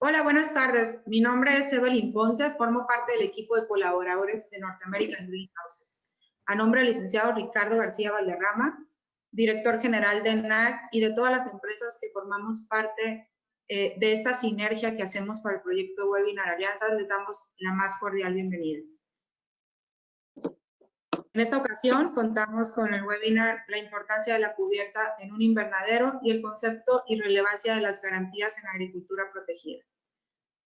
Hola, buenas tardes. Mi nombre es Evelyn Ponce, formo parte del equipo de colaboradores de North American Greenhouses. A nombre del licenciado Ricardo García Valderrama, director general de NAC y de todas las empresas que formamos parte de esta sinergia que hacemos para el proyecto Webinar Alianzas, les damos la más cordial bienvenida. En esta ocasión contamos con el webinar La importancia de la cubierta en un invernadero y el concepto y relevancia de las garantías en agricultura protegida.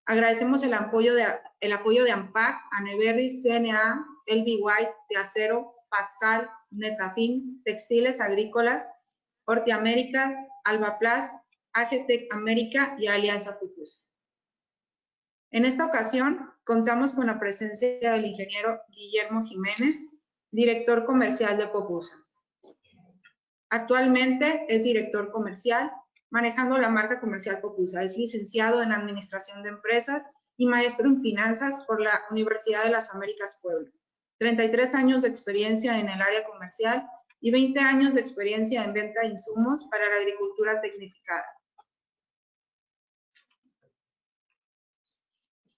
Agradecemos el apoyo de AMPAC, Aneberry, CNA, LB White, de Acero, Pascal, Netafin, Textiles Agrícolas, Hortiamérica, Albaplast, AGTEC América y Alianza Pupusa. En esta ocasión contamos con la presencia del ingeniero Guillermo Jiménez, director comercial de Popusa. Actualmente es director comercial, manejando la marca comercial Popusa. Es licenciado en Administración de Empresas y maestro en Finanzas por la Universidad de las Américas Puebla. 33 años de experiencia en el área comercial y 20 años de experiencia en venta de insumos para la agricultura tecnificada.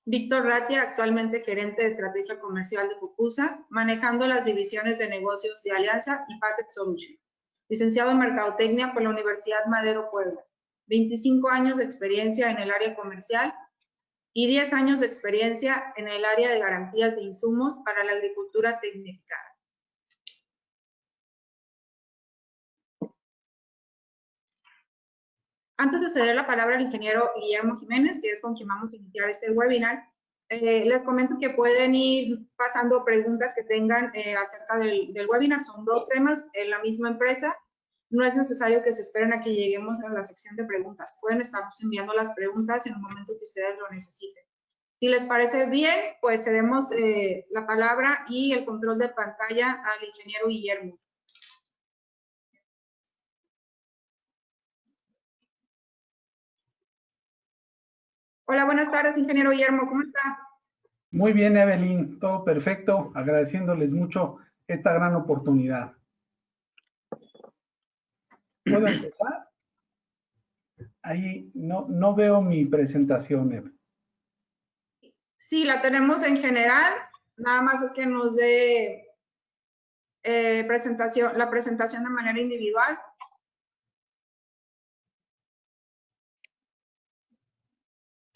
Víctor Ratia, actualmente gerente de estrategia comercial de Popusa, manejando las divisiones de negocios de Alianza y Packet Solution. Licenciado en Mercadotecnia por la Universidad Madero Puebla. 25 años de experiencia en el área comercial y 10 años de experiencia en el área de garantías de insumos para la agricultura tecnificada. Antes de ceder la palabra al ingeniero Guillermo Jiménez, que es con quien vamos a iniciar este webinar, les comento que pueden ir pasando preguntas que tengan acerca del webinar. Son dos temas en la misma empresa. No es necesario que se esperen a que lleguemos a la sección de preguntas. Pueden estarnos enviando las preguntas en el momento que ustedes lo necesiten. Si les parece bien, pues cedemos la palabra y el control de pantalla al ingeniero Guillermo. Hola, buenas tardes, ingeniero Guillermo, ¿cómo está? Muy bien, Evelyn, todo perfecto, agradeciéndoles mucho esta gran oportunidad. ¿Puedo empezar? Ahí no veo mi presentación, Evelyn. Sí, la tenemos en general, nada más es que nos dé la presentación de manera individual.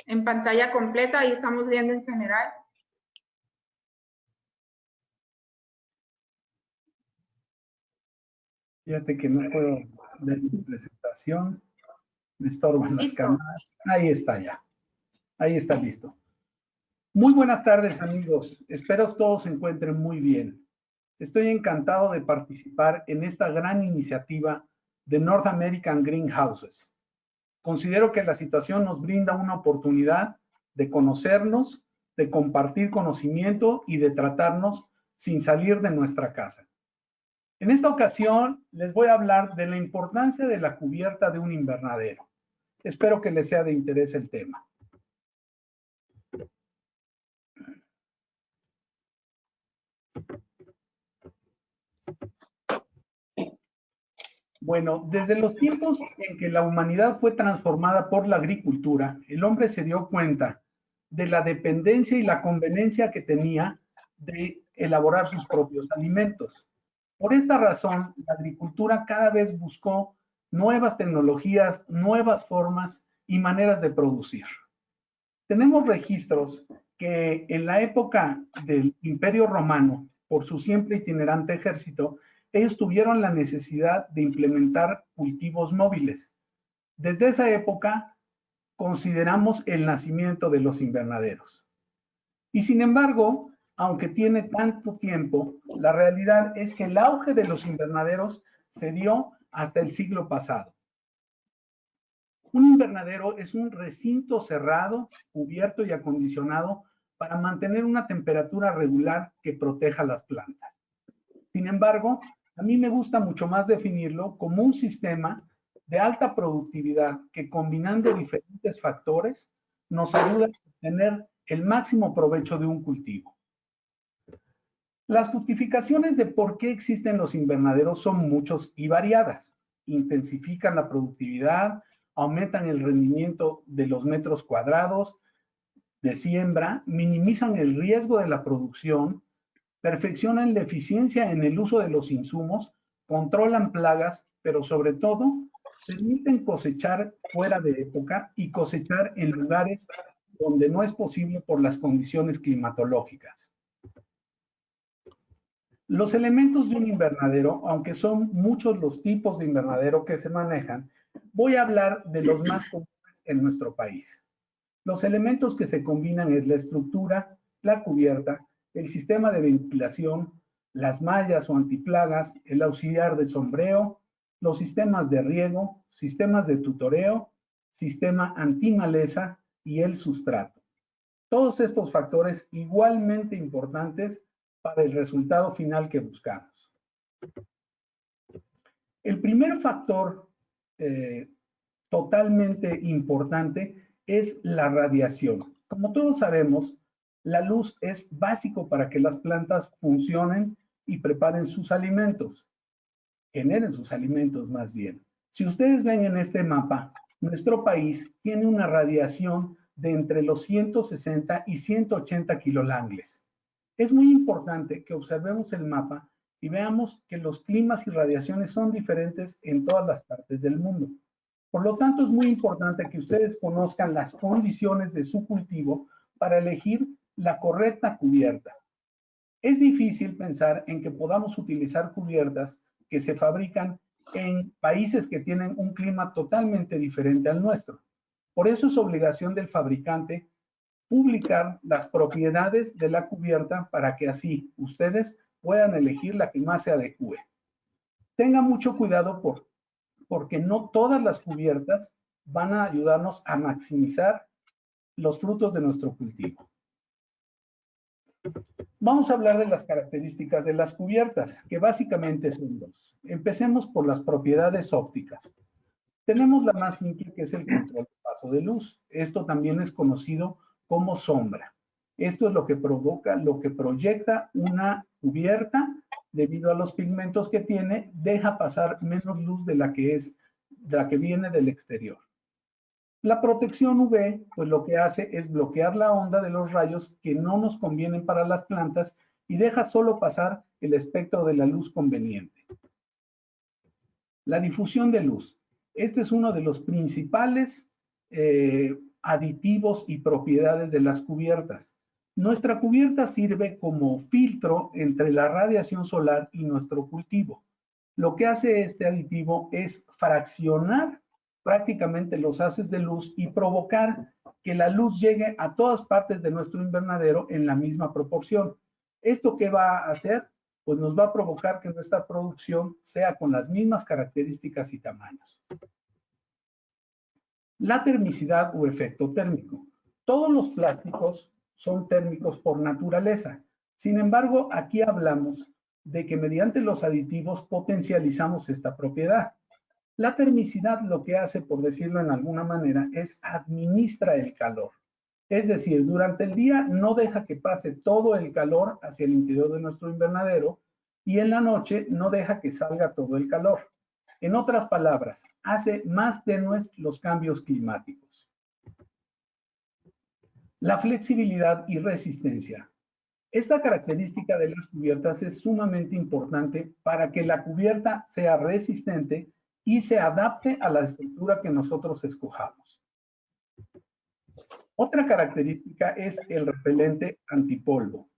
En pantalla completa, ahí estamos viendo en general. Fíjate que no puedo ver mi presentación. Me estorban las cámaras. Ahí está ya. Ahí está listo. Muy buenas tardes, amigos. Espero todos se encuentren muy bien. Estoy encantado de participar en esta gran iniciativa de North American Greenhouses. Considero que la situación nos brinda una oportunidad de conocernos, de compartir conocimiento y de tratarnos sin salir de nuestra casa. En esta ocasión les voy a hablar de la importancia de la cubierta de un invernadero. Espero que les sea de interés el tema. Bueno, desde los tiempos en que la humanidad fue transformada por la agricultura, el hombre se dio cuenta de la dependencia y la conveniencia que tenía de elaborar sus propios alimentos. Por esta razón, la agricultura cada vez buscó nuevas tecnologías, nuevas formas y maneras de producir. Tenemos registros que en la época del Imperio Romano, por su siempre itinerante ejército, ellos tuvieron la necesidad de implementar cultivos móviles. Desde esa época consideramos el nacimiento de los invernaderos. Y sin embargo, aunque tiene tanto tiempo, la realidad es que el auge de los invernaderos se dio hasta el siglo pasado. Un invernadero es un recinto cerrado, cubierto y acondicionado para mantener una temperatura regular que proteja las plantas. Sin embargo, a mí me gusta mucho más definirlo como un sistema de alta productividad que, combinando diferentes factores, nos ayuda a obtener el máximo provecho de un cultivo. Las justificaciones de por qué existen los invernaderos son muchos y variadas. Intensifican la productividad, aumentan el rendimiento de los metros cuadrados de siembra, minimizan el riesgo de la producción, perfeccionan la eficiencia en el uso de los insumos, controlan plagas, pero sobre todo permiten cosechar fuera de época y cosechar en lugares donde no es posible por las condiciones climatológicas. Los elementos de un invernadero, aunque son muchos los tipos de invernadero que se manejan, voy a hablar de los más comunes en nuestro país. Los elementos que se combinan es la estructura, la cubierta, el sistema de ventilación, las mallas o antiplagas, el auxiliar de sombreo, los sistemas de riego, sistemas de tutoreo, sistema antimaleza y el sustrato. Todos estos factores igualmente importantes para el resultado final que buscamos. El primer factor totalmente importante es la radiación. Como todos sabemos, la luz es básico para que las plantas funcionen y preparen sus alimentos, generen sus alimentos más bien. Si ustedes ven en este mapa, nuestro país tiene una radiación de entre los 160 y 180 kilolangles. Es muy importante que observemos el mapa y veamos que los climas y radiaciones son diferentes en todas las partes del mundo. Por lo tanto, es muy importante que ustedes conozcan las condiciones de su cultivo para elegir la correcta cubierta. Es difícil pensar en que podamos utilizar cubiertas que se fabrican en países que tienen un clima totalmente diferente al nuestro. Por eso es obligación del fabricante publicar las propiedades de la cubierta para que así ustedes puedan elegir la que más se adecue. Tengan mucho cuidado porque no todas las cubiertas van a ayudarnos a maximizar los frutos de nuestro cultivo. Vamos a hablar de las características de las cubiertas, que básicamente son dos. Empecemos por las propiedades ópticas. Tenemos la más simple, que es el control de paso de luz. Esto también es conocido como sombra. Esto es lo que provoca, lo que proyecta una cubierta debido a los pigmentos que tiene, deja pasar menos luz de la que viene del exterior. La protección UV, pues lo que hace es bloquear la onda de los rayos que no nos convienen para las plantas y deja solo pasar el espectro de la luz conveniente. La difusión de luz. Este es uno de los principales aditivos y propiedades de las cubiertas. Nuestra cubierta sirve como filtro entre la radiación solar y nuestro cultivo. Lo que hace este aditivo es fraccionar prácticamente los haces de luz y provocar que la luz llegue a todas partes de nuestro invernadero en la misma proporción. ¿Esto qué va a hacer? Pues nos va a provocar que nuestra producción sea con las mismas características y tamaños. La termicidad o efecto térmico. Todos los plásticos son térmicos por naturaleza. Sin embargo, aquí hablamos de que mediante los aditivos potencializamos esta propiedad. La termicidad lo que hace, por decirlo en alguna manera, es administra el calor. Es decir, durante el día no deja que pase todo el calor hacia el interior de nuestro invernadero y en la noche no deja que salga todo el calor. En otras palabras, hace más tenues los cambios climáticos. La flexibilidad y resistencia. Esta característica de las cubiertas es sumamente importante para que la cubierta sea resistente y se adapte a la estructura que nosotros escojamos. Otra característica es el repelente antipolvo.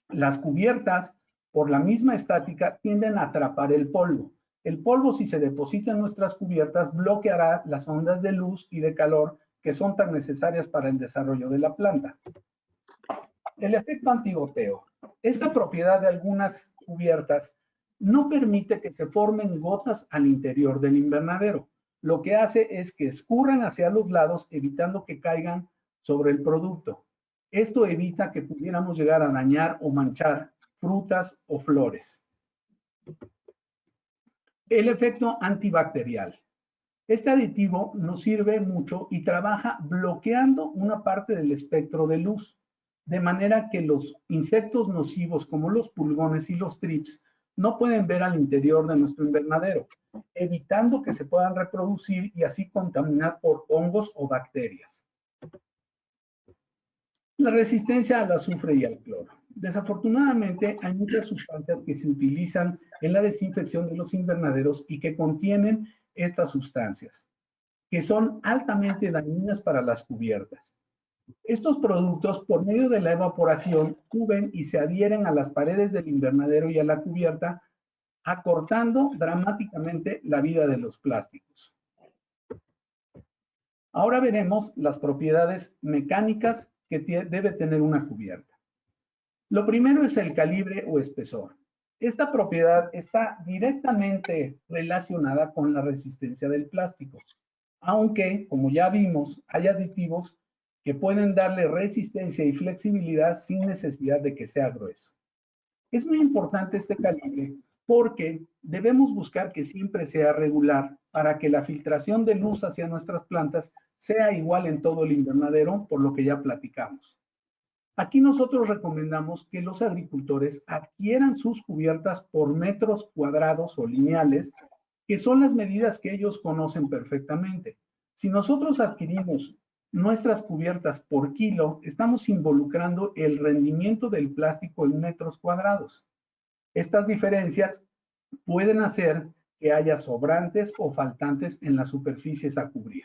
Las cubiertas, por la misma estática, tienden a atrapar el polvo. El polvo, si se deposita en nuestras cubiertas, bloqueará las ondas de luz y de calor que son tan necesarias para el desarrollo de la planta. El efecto antigoteo. Esta propiedad de algunas cubiertas no permite que se formen gotas al interior del invernadero. Lo que hace es que escurran hacia los lados, evitando que caigan sobre el producto. Esto evita que pudiéramos llegar a dañar o manchar frutas o flores. El efecto antibacterial. Este aditivo nos sirve mucho y trabaja bloqueando una parte del espectro de luz, de manera que los insectos nocivos como los pulgones y los trips no pueden ver al interior de nuestro invernadero, evitando que se puedan reproducir y así contaminar por hongos o bacterias. La resistencia al azufre y al cloro. Desafortunadamente, hay muchas sustancias que se utilizan en la desinfección de los invernaderos y que contienen estas sustancias, que son altamente dañinas para las cubiertas. Estos productos, por medio de la evaporación, suben y se adhieren a las paredes del invernadero y a la cubierta, acortando dramáticamente la vida de los plásticos. Ahora veremos las propiedades mecánicas que debe tener una cubierta. Lo primero es el calibre o espesor. Esta propiedad está directamente relacionada con la resistencia del plástico, aunque, como ya vimos, hay aditivos que pueden darle resistencia y flexibilidad sin necesidad de que sea grueso. Es muy importante este calibre porque debemos buscar que siempre sea regular para que la filtración de luz hacia nuestras plantas sea igual en todo el invernadero, por lo que ya platicamos. Aquí nosotros recomendamos que los agricultores adquieran sus cubiertas por metros cuadrados o lineales, que son las medidas que ellos conocen perfectamente. Si nosotros adquirimos nuestras cubiertas por kilo, estamos involucrando el rendimiento del plástico en metros cuadrados. Estas diferencias pueden hacer que haya sobrantes o faltantes en las superficies a cubrir.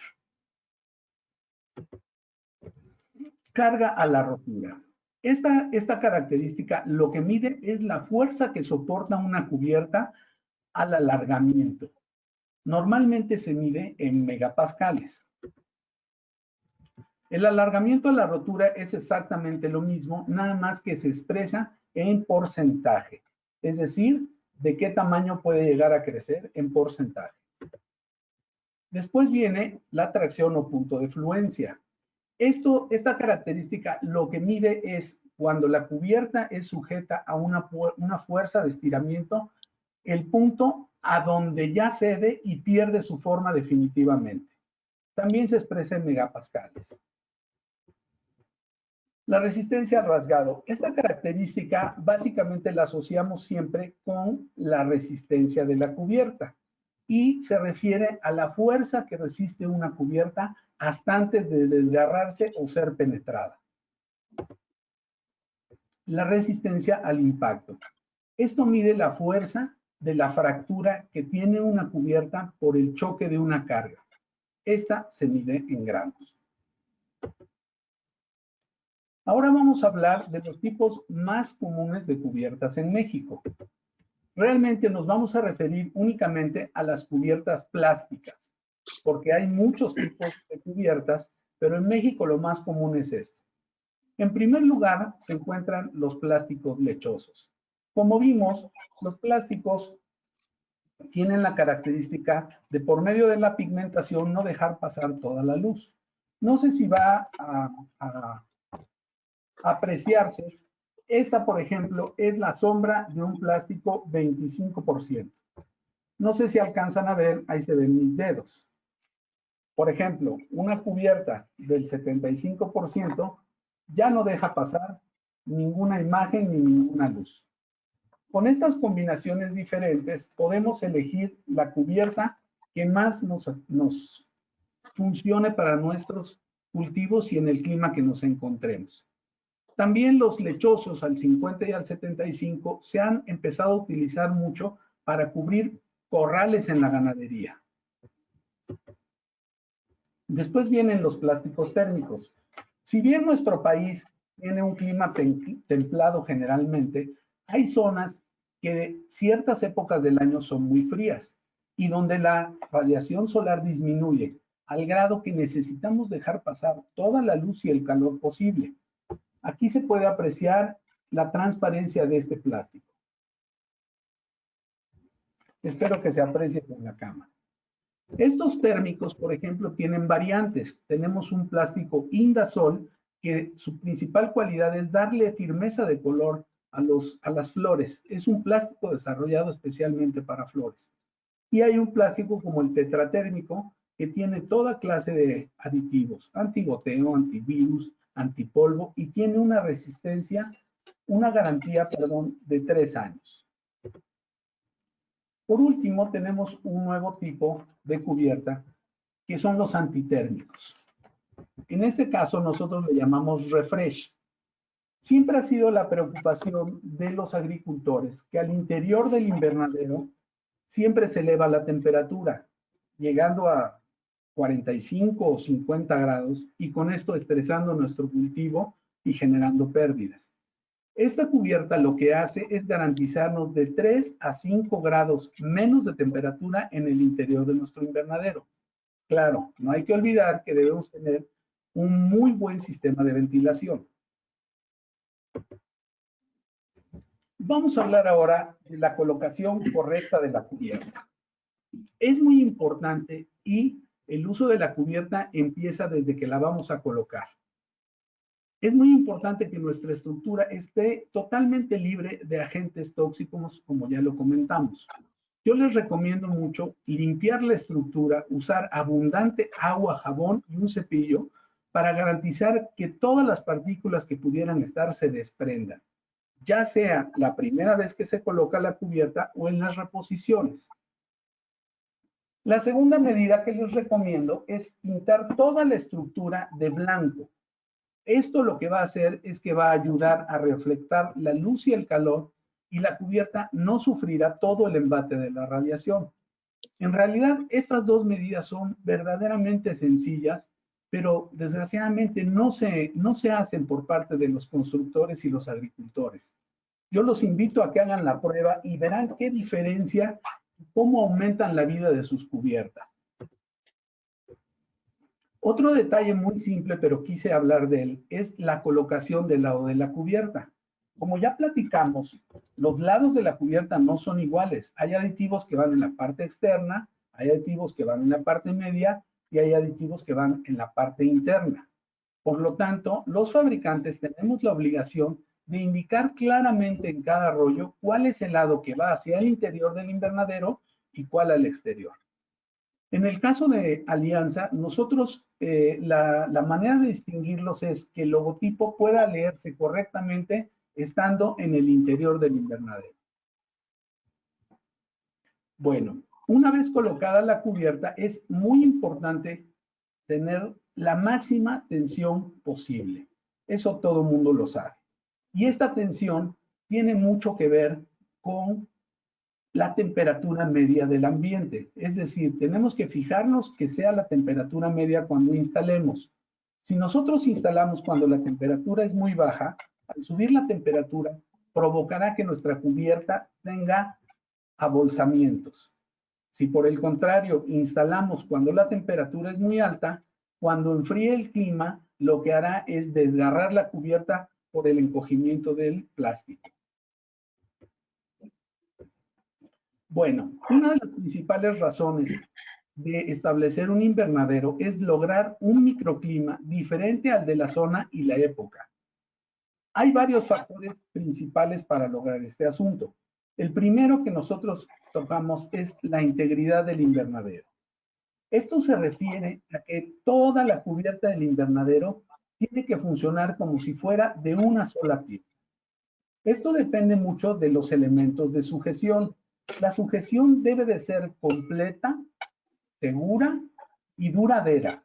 Carga a la rotura. Esta característica lo que mide es la fuerza que soporta una cubierta al alargamiento. Normalmente se mide en megapascales. El alargamiento a la rotura es exactamente lo mismo, nada más que se expresa en porcentaje. Es decir, de qué tamaño puede llegar a crecer en porcentaje. Después viene la tracción o punto de fluencia. Esta característica lo que mide es cuando la cubierta es sujeta a una fuerza de estiramiento, el punto a donde ya cede y pierde su forma definitivamente. También se expresa en megapascales. La resistencia al rasgado. Esta característica básicamente la asociamos siempre con la resistencia de la cubierta y se refiere a la fuerza que resiste una cubierta hasta antes de desgarrarse o ser penetrada. La resistencia al impacto. Esto mide la fuerza de la fractura que tiene una cubierta por el choque de una carga. Esta se mide en gramos. Ahora vamos a hablar de los tipos más comunes de cubiertas en México. Realmente nos vamos a referir únicamente a las cubiertas plásticas, porque hay muchos tipos de cubiertas, pero en México lo más común es esto. En primer lugar, se encuentran los plásticos lechosos. Como vimos, los plásticos tienen la característica de, por medio de la pigmentación, no dejar pasar toda la luz. No sé si va a apreciarse. Esta, por ejemplo, es la sombra de un plástico 25%. No sé si alcanzan a ver, ahí se ven mis dedos. Por ejemplo, una cubierta del 75% ya no deja pasar ninguna imagen ni ninguna luz. Con estas combinaciones diferentes podemos elegir la cubierta que más nos funcione para nuestros cultivos y en el clima que nos encontremos. También los lechosos al 50 y al 75 se han empezado a utilizar mucho para cubrir corrales en la ganadería. Después vienen los plásticos térmicos. Si bien nuestro país tiene un clima templado generalmente, hay zonas que ciertas épocas del año son muy frías y donde la radiación solar disminuye al grado que necesitamos dejar pasar toda la luz y el calor posible. Aquí se puede apreciar la transparencia de este plástico. Espero que se aprecie con la cámara. Estos térmicos, por ejemplo, tienen variantes. Tenemos un plástico Indasol, que su principal cualidad es darle firmeza de color a las flores. Es un plástico desarrollado especialmente para flores. Y hay un plástico como el tetratérmico, que tiene toda clase de aditivos, antigoteo, antivirus, antipolvo, y tiene una resistencia, una garantía, perdón, de 3 años. Por último, tenemos un nuevo tipo de cubierta, que son los antitérmicos. En este caso, nosotros le llamamos refresh. Siempre ha sido la preocupación de los agricultores que al interior del invernadero siempre se eleva la temperatura, llegando a 45 o 50 grados, y con esto estresando nuestro cultivo y generando pérdidas. Esta cubierta lo que hace es garantizarnos de 3 a 5 grados menos de temperatura en el interior de nuestro invernadero. Claro, no hay que olvidar que debemos tener un muy buen sistema de ventilación. Vamos a hablar ahora de la colocación correcta de la cubierta. Es muy importante y el uso de la cubierta empieza desde que la vamos a colocar. Es muy importante que nuestra estructura esté totalmente libre de agentes tóxicos, como ya lo comentamos. Yo les recomiendo mucho limpiar la estructura, usar abundante agua, jabón y un cepillo para garantizar que todas las partículas que pudieran estar se desprendan, ya sea la primera vez que se coloca la cubierta o en las reposiciones. La segunda medida que les recomiendo es pintar toda la estructura de blanco. Esto lo que va a hacer es que va a ayudar a reflectar la luz y el calor, y la cubierta no sufrirá todo el embate de la radiación. En realidad, estas dos medidas son verdaderamente sencillas, pero desgraciadamente no se hacen por parte de los constructores y los agricultores. Yo los invito a que hagan la prueba y verán qué diferencia, cómo aumentan la vida de sus cubiertas. Otro detalle muy simple, pero quise hablar de él, es la colocación del lado de la cubierta. Como ya platicamos, los lados de la cubierta no son iguales. Hay aditivos que van en la parte externa, hay aditivos que van en la parte media y hay aditivos que van en la parte interna. Por lo tanto, los fabricantes tenemos la obligación de indicar claramente en cada rollo cuál es el lado que va hacia el interior del invernadero y cuál al exterior. En el caso de Alianza, nosotros la manera de distinguirlos es que el logotipo pueda leerse correctamente estando en el interior del invernadero. Bueno, una vez colocada la cubierta, es muy importante tener la máxima tensión posible. Eso todo el mundo lo sabe. Y esta tensión tiene mucho que ver con la temperatura media del ambiente. Es decir, tenemos que fijarnos que sea la temperatura media cuando instalemos. Si nosotros instalamos cuando la temperatura es muy baja, al subir la temperatura provocará que nuestra cubierta tenga abolsamientos. Si por el contrario instalamos cuando la temperatura es muy alta, cuando enfríe el clima, lo que hará es desgarrar la cubierta por el encogimiento del plástico. Bueno, una de las principales razones de establecer un invernadero es lograr un microclima diferente al de la zona y la época. Hay varios factores principales para lograr este asunto. El primero que nosotros tocamos es la integridad del invernadero. Esto se refiere a que toda la cubierta del invernadero tiene que funcionar como si fuera de una sola pieza. Esto depende mucho de los elementos de sujeción. La sujeción debe de ser completa, segura y duradera.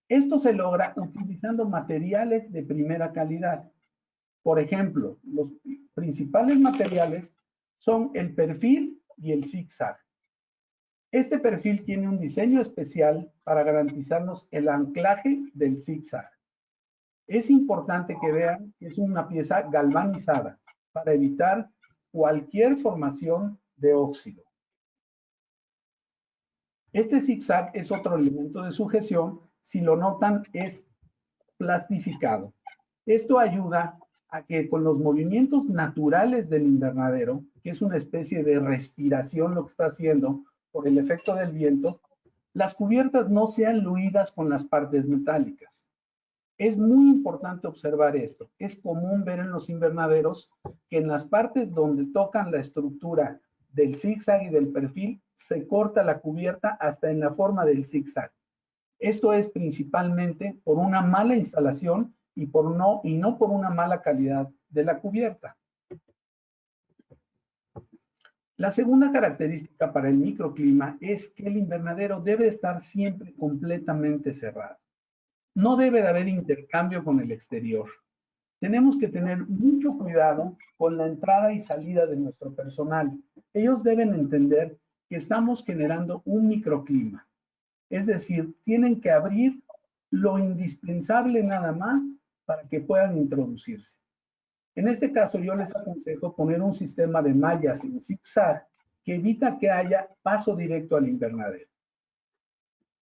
Esto se logra utilizando materiales de primera calidad. Por ejemplo, los principales materiales son el perfil y el zigzag. Este perfil tiene un diseño especial para garantizarnos el anclaje del zigzag. Es importante que vean que es una pieza galvanizada para evitar cualquier formación de óxido. Este zigzag es otro elemento de sujeción. Si lo notan, es plastificado. Esto ayuda a que con los movimientos naturales del invernadero, que es una especie de respiración lo que está haciendo por el efecto del viento, las cubiertas no sean luidas con las partes metálicas. Es muy importante observar esto. Es común ver en los invernaderos que en las partes donde tocan la estructura del zigzag y del perfil, se corta la cubierta hasta en la forma del zigzag. Esto es principalmente por una mala instalación y no por una mala calidad de la cubierta. La segunda característica para el microclima es que el invernadero debe estar siempre completamente cerrado. No debe de haber intercambio con el exterior. Tenemos que tener mucho cuidado con la entrada y salida de nuestro personal. Ellos deben entender que estamos generando un microclima. Es decir, tienen que abrir lo indispensable nada más para que puedan introducirse. En este caso, yo les aconsejo poner un sistema de mallas en zigzag que evita que haya paso directo al invernadero.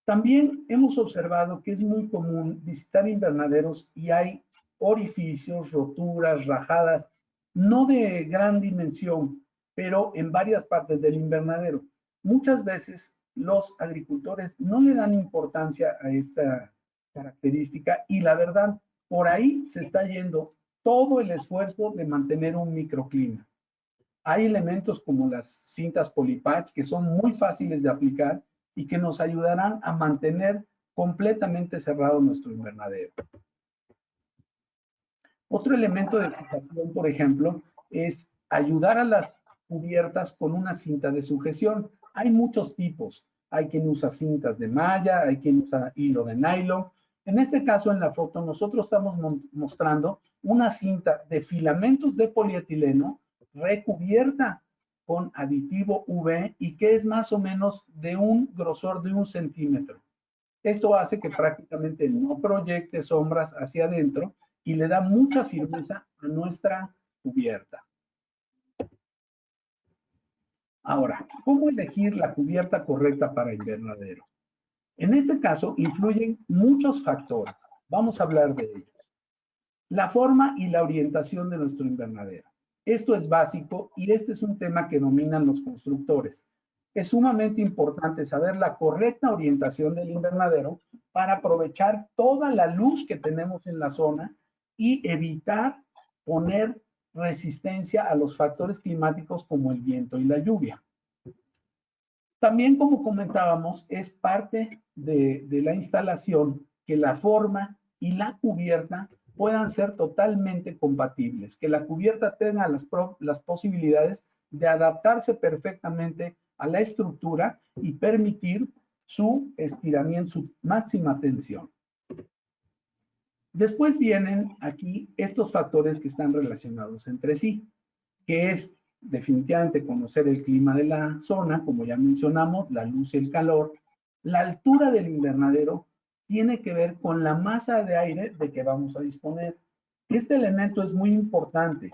También hemos observado que es muy común visitar invernaderos y hay orificios, roturas, rajadas, no de gran dimensión, pero en varias partes del invernadero. Muchas veces los agricultores no le dan importancia a esta característica y la verdad, por ahí se está yendo todo el esfuerzo de mantener un microclima. Hay elementos como las cintas Polypatch que son muy fáciles de aplicar y que nos ayudarán a mantener completamente cerrado nuestro invernadero. Otro elemento de fijación, por ejemplo, es ayudar a las cubiertas con una cinta de sujeción. Hay muchos tipos. Hay quien usa cintas de malla, hay quien usa hilo de nylon. En este caso, en la foto, nosotros estamos mostrando una cinta de filamentos de polietileno recubierta con aditivo UV y que es más o menos de un grosor de 1 centímetro. Esto hace que prácticamente no proyecte sombras hacia adentro y le da mucha firmeza a nuestra cubierta. Ahora, ¿cómo elegir la cubierta correcta para invernadero? En este caso, influyen muchos factores. Vamos a hablar de ellos. La forma y la orientación de nuestro invernadero. Esto es básico y este es un tema que dominan los constructores. Es sumamente importante saber la correcta orientación del invernadero para aprovechar toda la luz que tenemos en la zona y evitar poner resistencia a los factores climáticos como el viento y la lluvia. También, como comentábamos, es parte de la instalación que la forma y la cubierta puedan ser totalmente compatibles, que la cubierta tenga las posibilidades de adaptarse perfectamente a la estructura y permitir su estiramiento, su máxima tensión. Después vienen aquí estos factores que están relacionados entre sí, que es definitivamente conocer el clima de la zona, como ya mencionamos, la luz y el calor. La altura del invernadero tiene que ver con la masa de aire de que vamos a disponer. Este elemento es muy importante,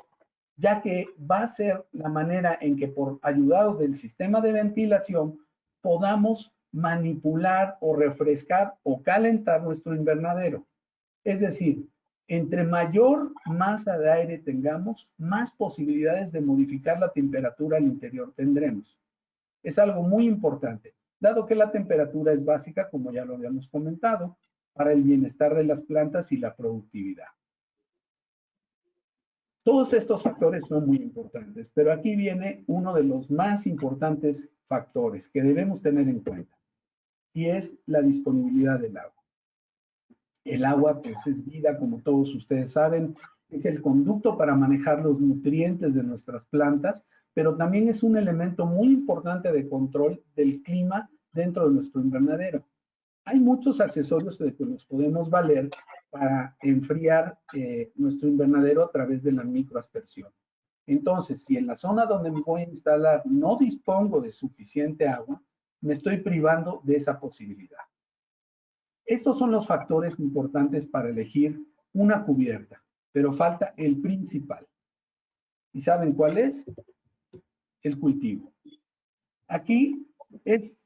ya que va a ser la manera en que, por ayudado del sistema de ventilación, podamos manipular o refrescar o calentar nuestro invernadero. Es decir, entre mayor masa de aire tengamos, más posibilidades de modificar la temperatura al interior tendremos. Es algo muy importante, dado que la temperatura es básica, como ya lo habíamos comentado, para el bienestar de las plantas y la productividad. Todos estos factores son muy importantes, pero aquí viene uno de los más importantes factores que debemos tener en cuenta, y es la disponibilidad del agua. El agua, pues, es vida, como todos ustedes saben, es el conducto para manejar los nutrientes de nuestras plantas, pero también es un elemento muy importante de control del clima dentro de nuestro invernadero. Hay muchos accesorios de que nos podemos valer para enfriar nuestro invernadero a través de la microaspersión. Entonces, si en la zona donde me voy a instalar no dispongo de suficiente agua, me estoy privando de esa posibilidad. Estos son los factores importantes para elegir una cubierta, pero falta el principal. ¿Y saben cuál es? El cultivo. Aquí es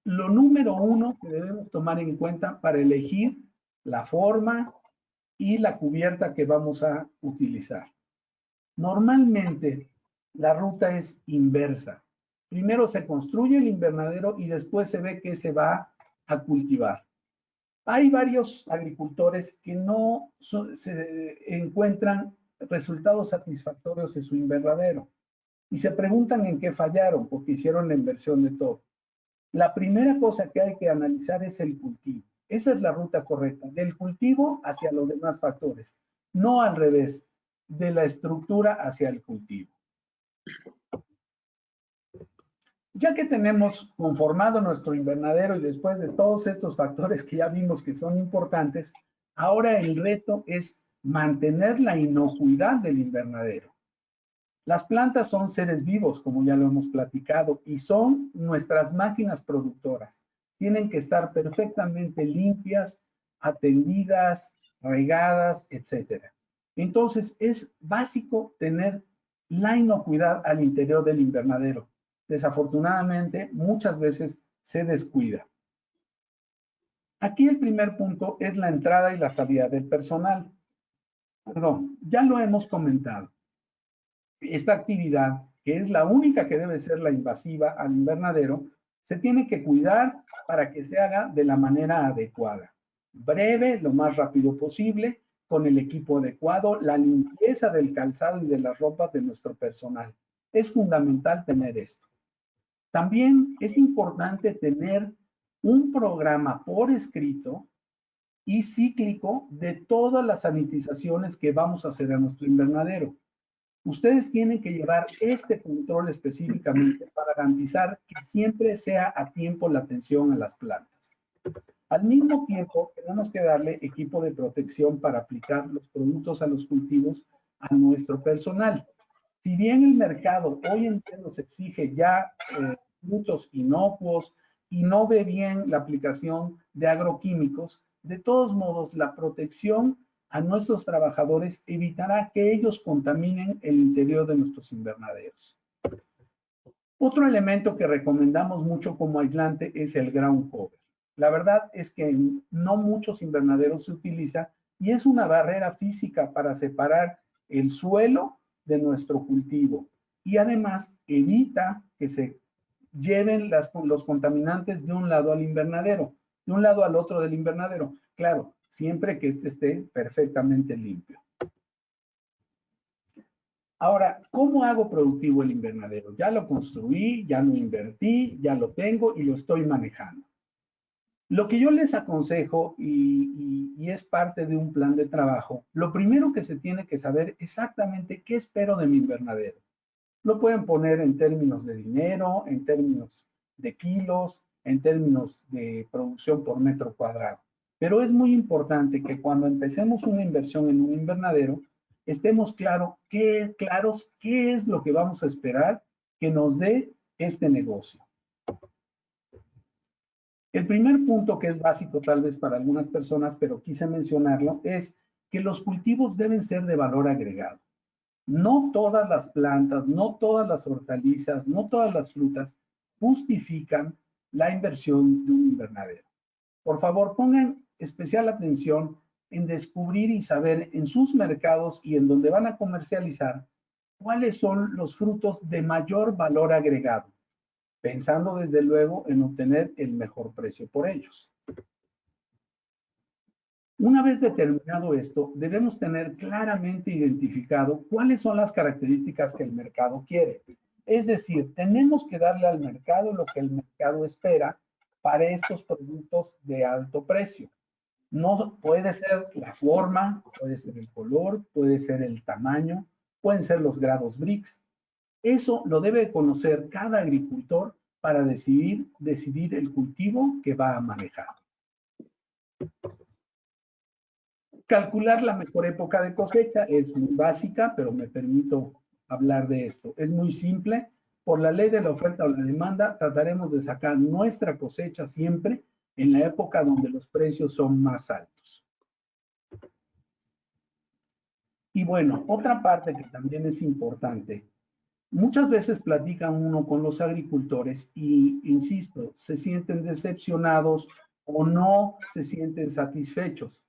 lo número uno que debemos tomar en cuenta para elegir la forma y la cubierta que vamos a utilizar. Normalmente la ruta es inversa. Primero se construye el invernadero y después se ve que se va a cultivar. Hay varios agricultores que no se encuentran resultados satisfactorios en su invernadero y se preguntan en qué fallaron porque hicieron la inversión de todo. La primera cosa que hay que analizar es el cultivo. Esa es la ruta correcta, del cultivo hacia los demás factores, no al revés, de la estructura hacia el cultivo. Ya que tenemos conformado nuestro invernadero y después de todos estos factores que ya vimos que son importantes, ahora el reto es mantener la inocuidad del invernadero. Las plantas son seres vivos, como ya lo hemos platicado, y son nuestras máquinas productoras. Tienen que estar perfectamente limpias, atendidas, regadas, etc. Entonces, es básico tener la inocuidad al interior del invernadero. Desafortunadamente, muchas veces se descuida. Aquí el primer punto es la entrada y la salida del personal. Perdón, ya lo hemos comentado. Esta actividad, que es la única que debe ser la invasiva al invernadero, se tiene que cuidar para que se haga de la manera adecuada. Breve, lo más rápido posible, con el equipo adecuado, la limpieza del calzado y de las ropas de nuestro personal. Es fundamental tener esto. También es importante tener un programa por escrito y cíclico de todas las sanitizaciones que vamos a hacer a nuestro invernadero. Ustedes tienen que llevar este control específicamente para garantizar que siempre sea a tiempo la atención a las plantas. Al mismo tiempo, tenemos que darle equipo de protección para aplicar los productos a los cultivos a nuestro personal. Si bien el mercado hoy en día nos exige ya frutos inocuos y no ve bien la aplicación de agroquímicos, de todos modos, la protección a nuestros trabajadores evitará que ellos contaminen el interior de nuestros invernaderos. Otro elemento que recomendamos mucho como aislante es el ground cover. La verdad es que en no muchos invernaderos se utiliza y es una barrera física para separar el suelo de nuestro cultivo y además evita que se lleven los contaminantes de un lado al invernadero, de un lado al otro del invernadero. Claro, siempre que este esté perfectamente limpio. Ahora, ¿cómo hago productivo el invernadero? Ya lo construí, ya lo invertí, ya lo tengo y lo estoy manejando. Lo que yo les aconsejo, y es parte de un plan de trabajo, lo primero que se tiene que saber exactamente qué espero de mi invernadero. Lo pueden poner en términos de dinero, en términos de kilos, en términos de producción por metro cuadrado. Pero es muy importante que cuando empecemos una inversión en un invernadero, estemos claros qué es lo que vamos a esperar que nos dé este negocio. El primer punto, que es básico tal vez para algunas personas, pero quise mencionarlo, es que los cultivos deben ser de valor agregado. No todas las plantas, no todas las hortalizas, no todas las frutas justifican la inversión de un invernadero. Por favor, pongan especial atención en descubrir y saber en sus mercados y en donde van a comercializar cuáles son los frutos de mayor valor agregado, pensando desde luego en obtener el mejor precio por ellos. Una vez determinado esto, debemos tener claramente identificado cuáles son las características que el mercado quiere. Es decir, tenemos que darle al mercado lo que el mercado espera para estos productos de alto precio. No puede ser la forma, puede ser el color, puede ser el tamaño, pueden ser los grados BRICS. Eso lo debe conocer cada agricultor para decidir el cultivo que va a manejar. Calcular la mejor época de cosecha es muy básica, pero me permito hablar de esto. Es muy simple. Por la ley de la oferta o la demanda, trataremos de sacar nuestra cosecha siempre en la época donde los precios son más altos. Y bueno, otra parte que también es importante. Muchas veces platican uno con los agricultores y, insisto, se sienten decepcionados o no se sienten satisfechos,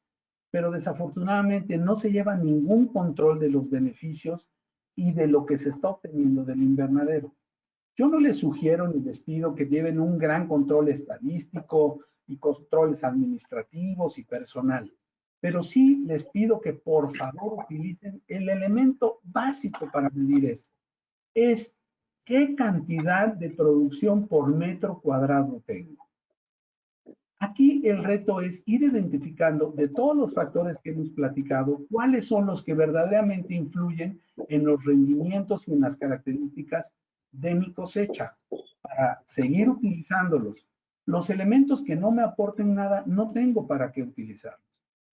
pero desafortunadamente no se lleva ningún control de los beneficios y de lo que se está obteniendo del invernadero. Yo no les sugiero ni les pido que lleven un gran control estadístico y controles administrativos y personal, pero sí les pido que por favor utilicen el elemento básico para medir esto. Es qué cantidad de producción por metro cuadrado tengo. Aquí el reto es ir identificando de todos los factores que hemos platicado, cuáles son los que verdaderamente influyen en los rendimientos y en las características de mi cosecha para seguir utilizándolos. Los elementos que no me aporten nada, no tengo para qué utilizarlos.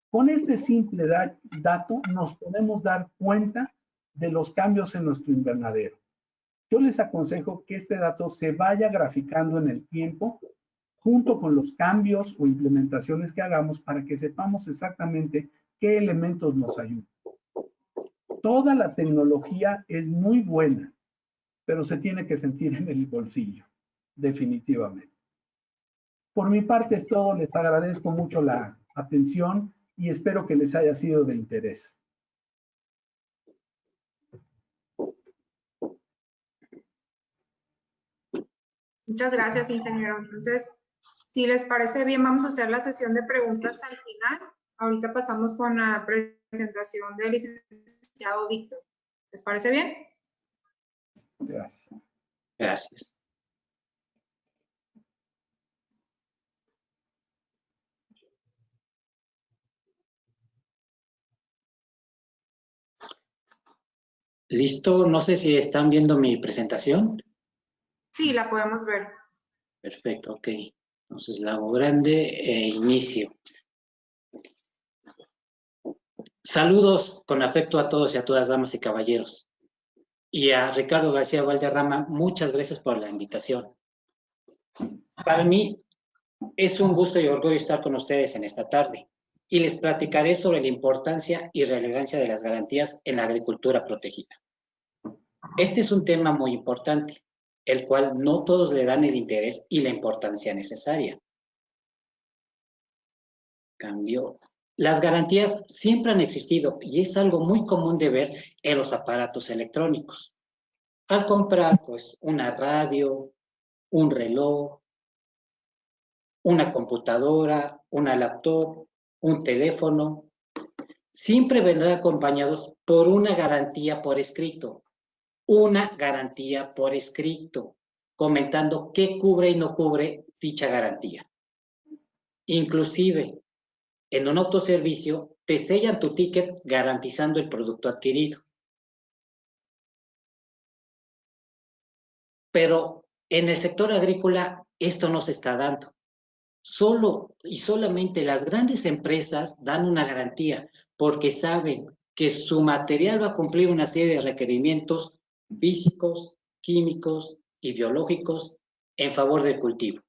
Con este simple dato nos podemos dar cuenta de los cambios en nuestro invernadero. Yo les aconsejo que este dato se vaya graficando en el tiempo junto con los cambios o implementaciones que hagamos para que sepamos exactamente qué elementos nos ayudan. Toda la tecnología es muy buena, pero se tiene que sentir en el bolsillo, definitivamente. Por mi parte es todo, les agradezco mucho la atención y espero que les haya sido de interés. Muchas gracias, ingeniero. Entonces, si les parece bien, vamos a hacer la sesión de preguntas al final. Ahorita pasamos con la presentación del licenciado Víctor. ¿Les parece bien? Gracias. Gracias. ¿Listo? No sé si están viendo mi presentación. Sí, la podemos ver. Perfecto, ok. Entonces la hago grande e inicio. Saludos con afecto a todos y a todas, damas y caballeros. Y a Ricardo García Valderrama, muchas gracias por la invitación. Para mí es un gusto y orgullo estar con ustedes en esta tarde y les platicaré sobre la importancia y relevancia de las garantías en la agricultura protegida. Este es un tema muy importante, el cual no todos le dan el interés y la importancia necesaria. Cambio. Las garantías siempre han existido y es algo muy común de ver en los aparatos electrónicos. Al comprar, pues, una radio, un reloj, una computadora, una laptop, un teléfono, siempre vendrán acompañados por una garantía por escrito. Una garantía por escrito, comentando qué cubre y no cubre dicha garantía. Inclusive, en un autoservicio, te sellan tu ticket garantizando el producto adquirido. Pero en el sector agrícola esto no se está dando. Solo y solamente las grandes empresas dan una garantía porque saben que su material va a cumplir una serie de requerimientos físicos, químicos y biológicos en favor del cultivo,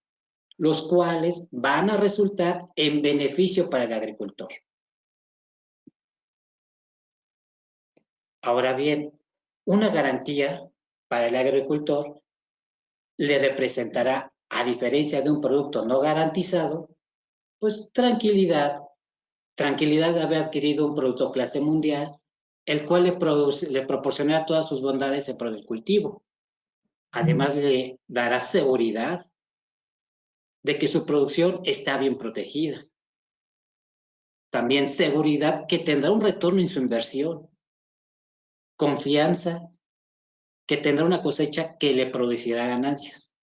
los cuales van a resultar en beneficio para el agricultor. Ahora bien, una garantía para el agricultor le representará, a diferencia de un producto no garantizado, pues tranquilidad de haber adquirido un producto clase mundial, el cual le proporcionará todas sus bondades en pro del cultivo. Además, le dará seguridad de que su producción está bien protegida. También seguridad que tendrá un retorno en su inversión. Confianza que tendrá una cosecha que le producirá ganancias.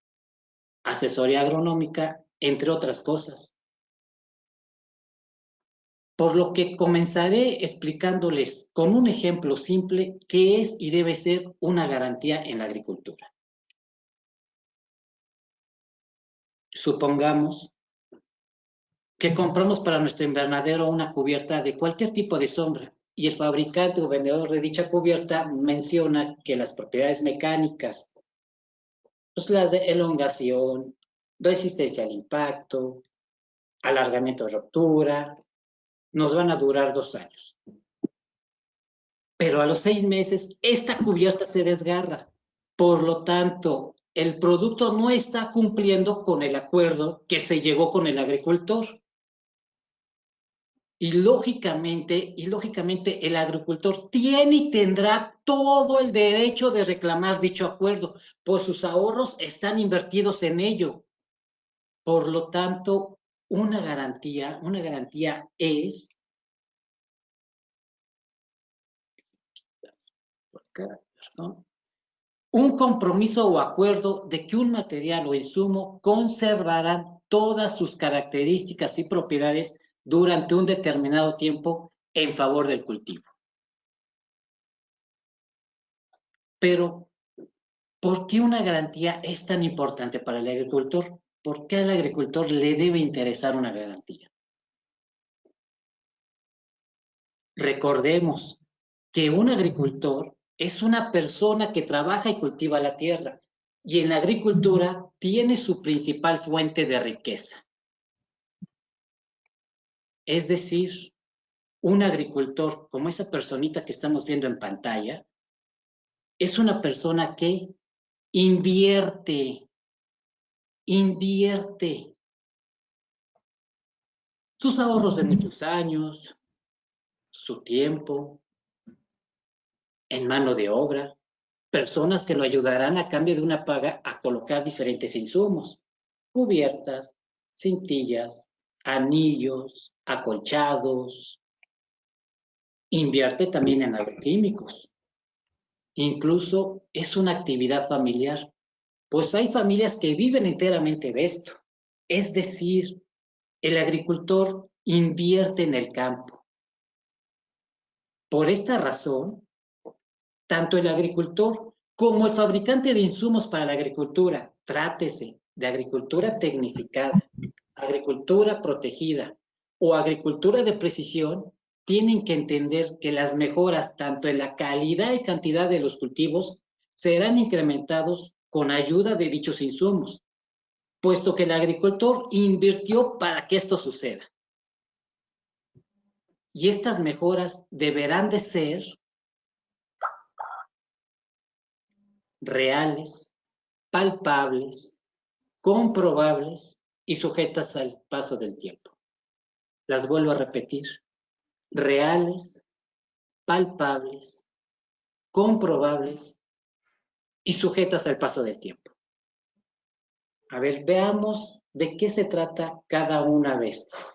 Asesoría agronómica, entre otras cosas. Por lo que comenzaré explicándoles con un ejemplo simple qué es y debe ser una garantía en la agricultura. Supongamos que compramos para nuestro invernadero una cubierta de cualquier tipo de sombra y el fabricante o vendedor de dicha cubierta menciona que las propiedades mecánicas, pues las de elongación, resistencia al impacto, alargamiento de ruptura, nos van a durar 2 años. Pero a los 6 meses, esta cubierta se desgarra. Por lo tanto, el producto no está cumpliendo con el acuerdo que se llegó con el agricultor. Y lógicamente el agricultor tiene y tendrá todo el derecho de reclamar dicho acuerdo, pues sus ahorros están invertidos en ello. Por lo tanto, una garantía es un compromiso o acuerdo de que un material o insumo conservarán todas sus características y propiedades durante un determinado tiempo en favor del cultivo. Pero ¿Por qué una garantía es tan importante para el agricultor? ¿Por qué al agricultor le debe interesar una garantía? Recordemos que un agricultor es una persona que trabaja y cultiva la tierra, y en la agricultura tiene su principal fuente de riqueza. Es decir, un agricultor, como esa personita que estamos viendo en pantalla, es una persona que invierte sus ahorros de muchos años, su tiempo, en mano de obra, personas que lo ayudarán a cambio de una paga a colocar diferentes insumos, cubiertas, cintillas, anillos, acolchados. Invierte también en agroquímicos. Incluso es una actividad familiar, pues hay familias que viven enteramente de esto. Es decir, el agricultor invierte en el campo. Por esta razón, tanto el agricultor como el fabricante de insumos para la agricultura, trátese de agricultura tecnificada, agricultura protegida o agricultura de precisión, tienen que entender que las mejoras tanto en la calidad y cantidad de los cultivos serán incrementados con ayuda de dichos insumos, puesto que el agricultor invirtió para que esto suceda. Y estas mejoras deberán de ser reales, palpables, comprobables y sujetas al paso del tiempo. Las vuelvo a repetir. Reales, palpables, comprobables y sujetas al paso del tiempo. A ver, veamos de qué se trata cada una de estas.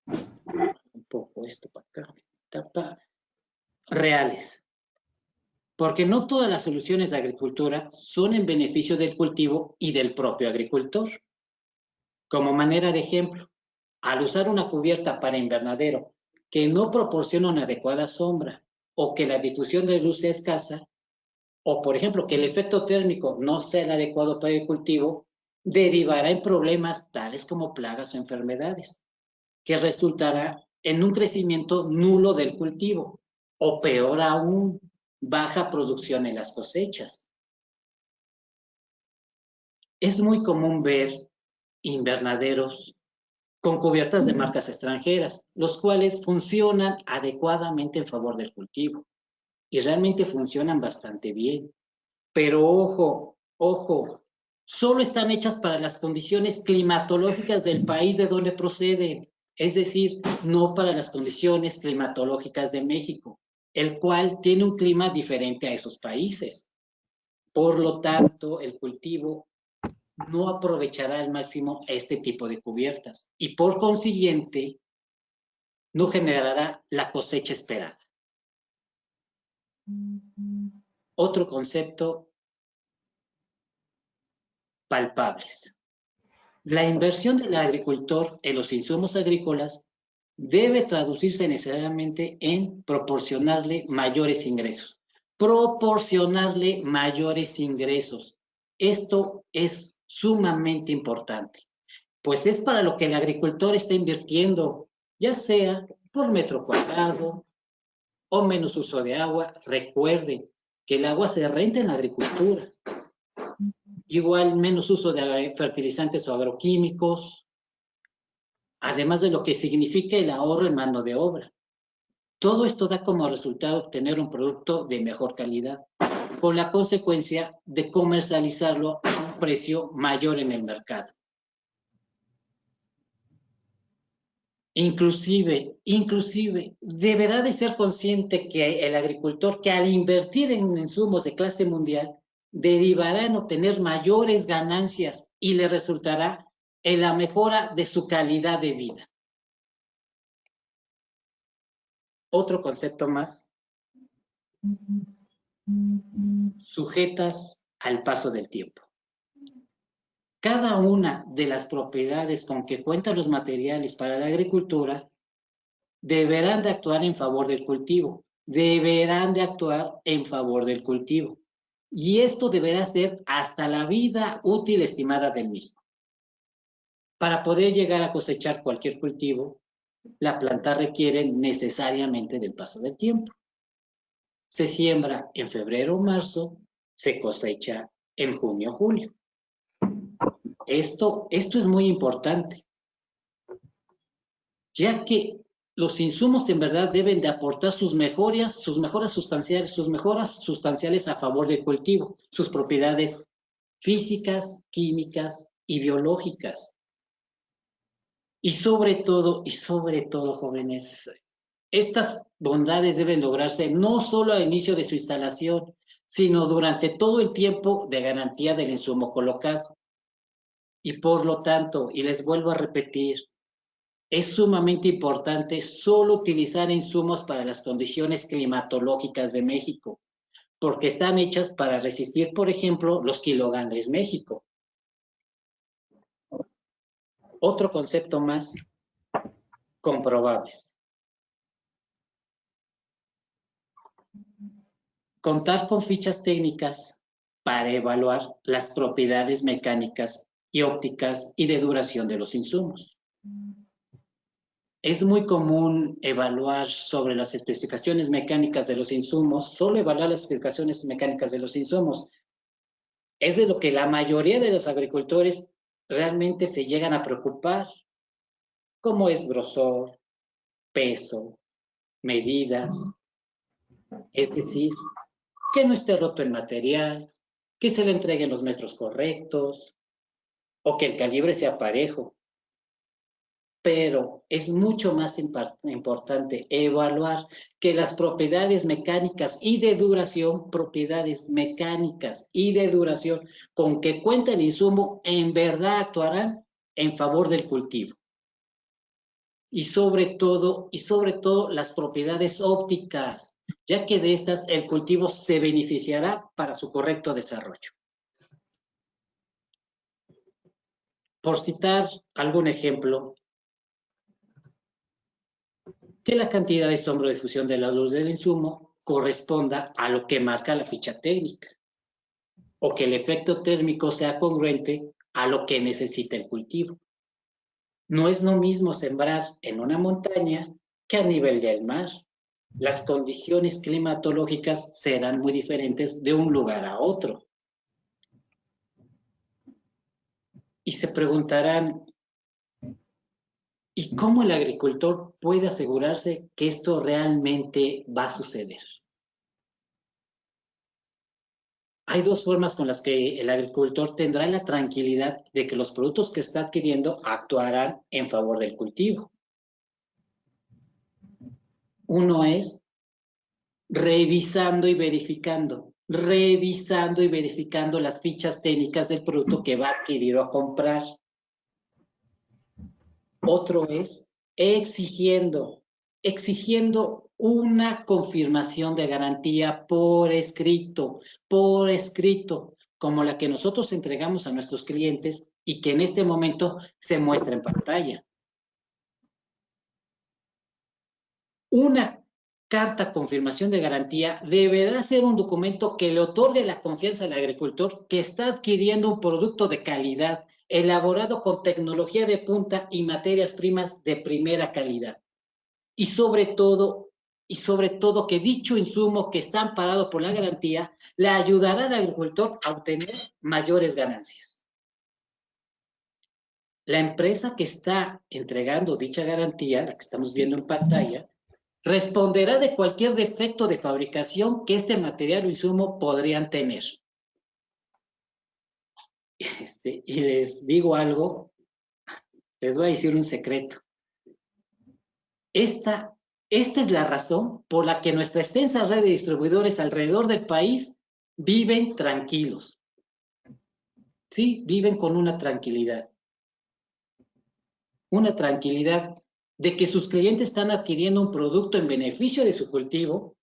Un poco esto para acá. Tapa. Reales. Porque no todas las soluciones de agricultura son en beneficio del cultivo y del propio agricultor. Como manera de ejemplo, al usar una cubierta para invernadero que no proporciona una adecuada sombra o que la difusión de luz sea escasa, o por ejemplo que el efecto térmico no sea el adecuado para el cultivo, derivará en problemas tales como plagas o enfermedades, que resultará en un crecimiento nulo del cultivo, o peor aún, baja producción en las cosechas. Es muy común ver invernaderos con cubiertas de marcas extranjeras, los cuales funcionan adecuadamente en favor del cultivo y realmente funcionan bastante bien. Pero ojo, solo están hechas para las condiciones climatológicas del país de donde proceden, es decir, no para las condiciones climatológicas de México, el cual tiene un clima diferente a esos países. Por lo tanto, el cultivo no aprovechará al máximo este tipo de cubiertas y por consiguiente no generará la cosecha esperada. Otro concepto, palpables. La inversión del agricultor en los insumos agrícolas debe traducirse necesariamente en proporcionarle mayores ingresos. Proporcionarle mayores ingresos. Esto es sumamente importante, pues es para lo que el agricultor está invirtiendo, ya sea por metro cuadrado o menos uso de agua. Recuerden que el agua se renta en la agricultura. Igual menos uso de fertilizantes o agroquímicos, además de lo que significa el ahorro en mano de obra. Todo esto da como resultado obtener un producto de mejor calidad, con la consecuencia de comercializarlo a un precio mayor en el mercado. Inclusive, deberá de ser consciente que el agricultor, que al invertir en insumos de clase mundial, derivará en obtener mayores ganancias y le resultará en la mejora de su calidad de vida. Otro concepto más, sujetas al paso del tiempo. Cada una de las propiedades con que cuentan los materiales para la agricultura deberán de actuar en favor del cultivo, deberán de actuar en favor del cultivo. Y esto deberá ser hasta la vida útil estimada del mismo. Para poder llegar a cosechar cualquier cultivo, la planta requiere necesariamente del paso del tiempo. Se siembra en febrero o marzo, se cosecha en junio o julio. Esto es muy importante, ya que los insumos en verdad deben de aportar sus mejoras sustanciales a favor del cultivo, sus propiedades físicas, químicas y biológicas. Y sobre todo, jóvenes, estas bondades deben lograrse no solo al inicio de su instalación, sino durante todo el tiempo de garantía del insumo colocado. Y por lo tanto, y les vuelvo a repetir, es sumamente importante solo utilizar insumos para las condiciones climatológicas de México, porque están hechas para resistir, por ejemplo, los kilogandres México. Otro concepto más, comprobables. Contar con fichas técnicas para evaluar las propiedades mecánicas y ópticas y de duración de los insumos. Es muy común evaluar sobre las especificaciones mecánicas de los insumos, solo evaluar las especificaciones mecánicas de los insumos. Es de lo que la mayoría de los agricultores realmente se llegan a preocupar, como es grosor, peso, medidas, es decir, que no esté roto el material, que se le entreguen los metros correctos o que el calibre sea parejo. Pero es mucho más importante evaluar que las propiedades mecánicas y de duración, con que cuenta el insumo, en verdad actuarán en favor del cultivo. Y sobre todo, las propiedades ópticas, ya que de estas el cultivo se beneficiará para su correcto desarrollo. Por citar algún ejemplo, que la cantidad de sombra de difusión de la luz del insumo corresponda a lo que marca la ficha técnica, o que el efecto térmico sea congruente a lo que necesita el cultivo. No es lo mismo sembrar en una montaña que a nivel del mar. Las condiciones climatológicas serán muy diferentes de un lugar a otro. Y se preguntarán, ¿y cómo el agricultor puede asegurarse que esto realmente va a suceder? Hay dos formas con las que el agricultor tendrá la tranquilidad de que los productos que está adquiriendo actuarán en favor del cultivo. Uno es revisando y verificando las fichas técnicas del producto que va a adquirir o a comprar. Otro es exigiendo una confirmación de garantía por escrito, como la que nosotros entregamos a nuestros clientes y que en este momento se muestra en pantalla. Una carta confirmación de garantía deberá ser un documento que le otorgue la confianza al agricultor que está adquiriendo un producto de calidad, elaborado con tecnología de punta y materias primas de primera calidad. Y sobre todo que dicho insumo que está amparado por la garantía le ayudará al agricultor a obtener mayores ganancias. La empresa que está entregando dicha garantía, la que estamos viendo en pantalla, responderá de cualquier defecto de fabricación que este material o insumo podrían tener. Y les digo algo, les voy a decir un secreto. Esta es la razón por la que nuestra extensa red de distribuidores alrededor del país viven tranquilos. Sí, viven con una tranquilidad. Una tranquilidad de que sus clientes están adquiriendo un producto en beneficio de su cultivo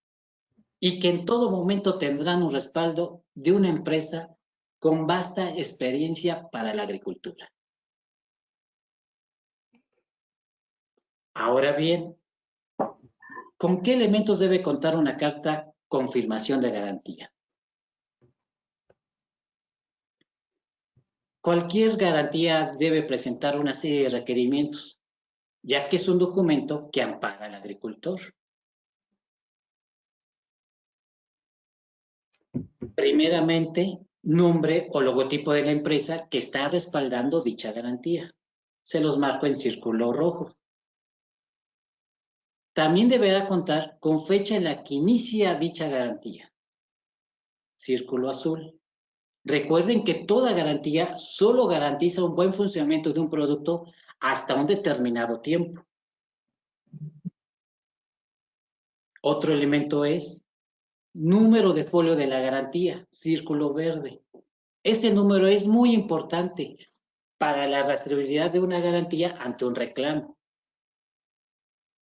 y que en todo momento tendrán un respaldo de una empresa con vasta experiencia para la agricultura. Ahora bien, ¿Con qué elementos debe contar una carta confirmación de garantía? Cualquier garantía debe presentar una serie de requerimientos, ya que es un documento que ampara al agricultor. Primeramente, nombre o logotipo de la empresa que está respaldando dicha garantía. Se los marco en círculo rojo. También deberá contar con fecha en la que inicia dicha garantía. Círculo azul. Recuerden que toda garantía solo garantiza un buen funcionamiento de un producto hasta un determinado tiempo. Otro elemento es número de folio de la garantía, círculo verde. Este número es muy importante para la rastreabilidad de una garantía ante un reclamo.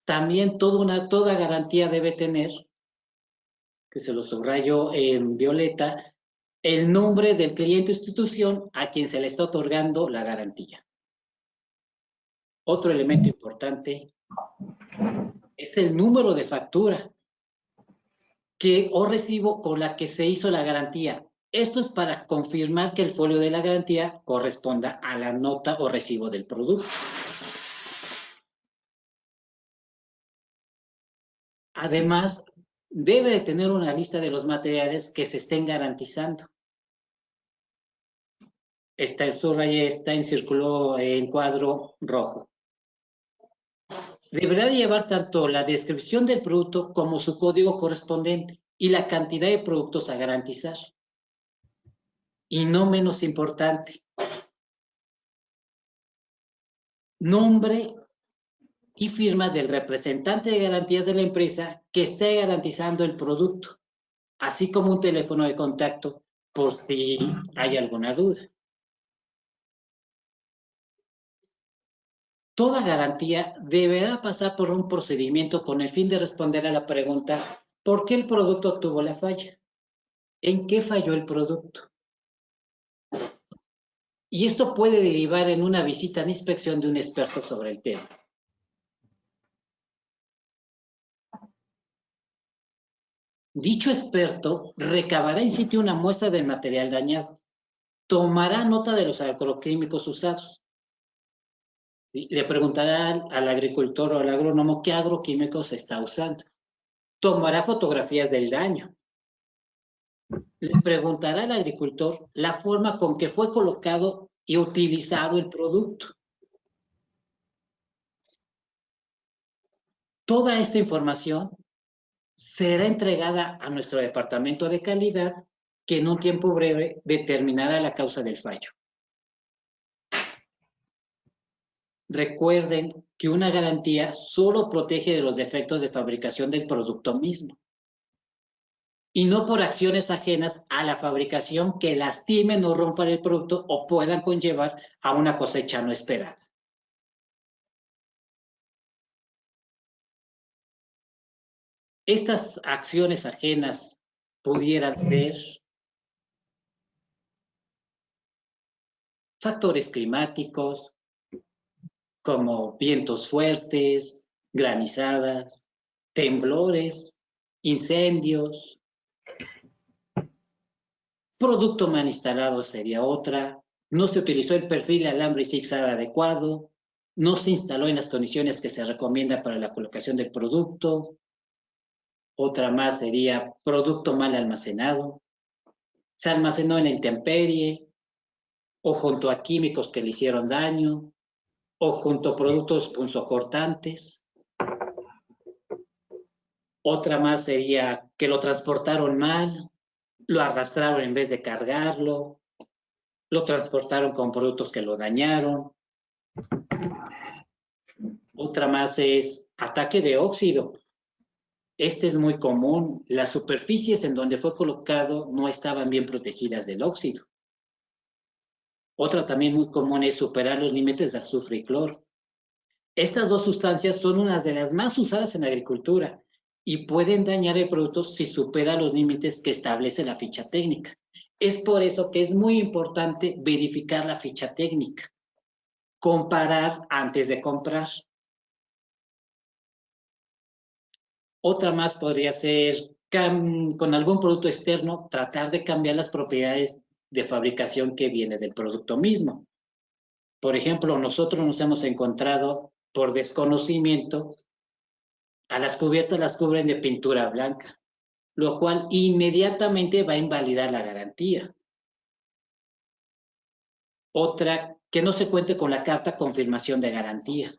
También toda garantía debe tener, que se lo subrayo en violeta, el nombre del cliente o institución a quien se le está otorgando la garantía. Otro elemento importante es el número de factura o recibo con la que se hizo la garantía. Esto es para confirmar que el folio de la garantía corresponda a la nota o recibo del producto. Además, debe de tener una lista de los materiales que se estén garantizando. Está en círculo en cuadro rojo. Deberá llevar tanto la descripción del producto como su código correspondiente y la cantidad de productos a garantizar. Y no menos importante, nombre y firma del representante de garantías de la empresa que esté garantizando el producto, así como un teléfono de contacto por si hay alguna duda. Toda garantía deberá pasar por un procedimiento con el fin de responder a la pregunta: ¿por qué el producto tuvo la falla? ¿En qué falló el producto? Y esto puede derivar en una visita de inspección de un experto sobre el tema. Dicho experto recabará in situ una muestra del material dañado, tomará nota de los agroquímicos usados, le preguntará al agricultor o al agrónomo qué agroquímicos se está usando, tomará fotografías del daño, le preguntará al agricultor la forma con que fue colocado y utilizado el producto. Toda esta información será entregada a nuestro departamento de calidad, que en un tiempo breve determinará la causa del fallo. Recuerden que una garantía solo protege de los defectos de fabricación del producto mismo, y no por acciones ajenas a la fabricación que lastimen o rompan el producto o puedan conllevar a una cosecha no esperada. Estas acciones ajenas pudieran ser factores climáticos, como vientos fuertes, granizadas, temblores, incendios. Producto mal instalado sería otra. No se utilizó el perfil alambre y zigzag adecuado. No se instaló en las condiciones que se recomienda para la colocación del producto. Otra más sería producto mal almacenado. Se almacenó en la intemperie, o junto a químicos que le hicieron daño, o junto a productos punzocortantes. Otra más sería que lo transportaron mal, lo arrastraron en vez de cargarlo, lo transportaron con productos que lo dañaron. Otra más es ataque de óxido. Este es muy común. Las superficies en donde fue colocado no estaban bien protegidas del óxido. Otra también muy común es superar los límites de azufre y cloro. Estas dos sustancias son unas de las más usadas en la agricultura y pueden dañar el producto si supera los límites que establece la ficha técnica. Es por eso que es muy importante verificar la ficha técnica, comparar antes de comprar. Otra más podría ser con algún producto externo, tratar de cambiar las propiedades de fabricación que viene del producto mismo. Por ejemplo, nosotros nos hemos encontrado por desconocimiento a las cubiertas las cubren de pintura blanca, lo cual inmediatamente va a invalidar la garantía. Otra, que no se cuente con la carta confirmación de garantía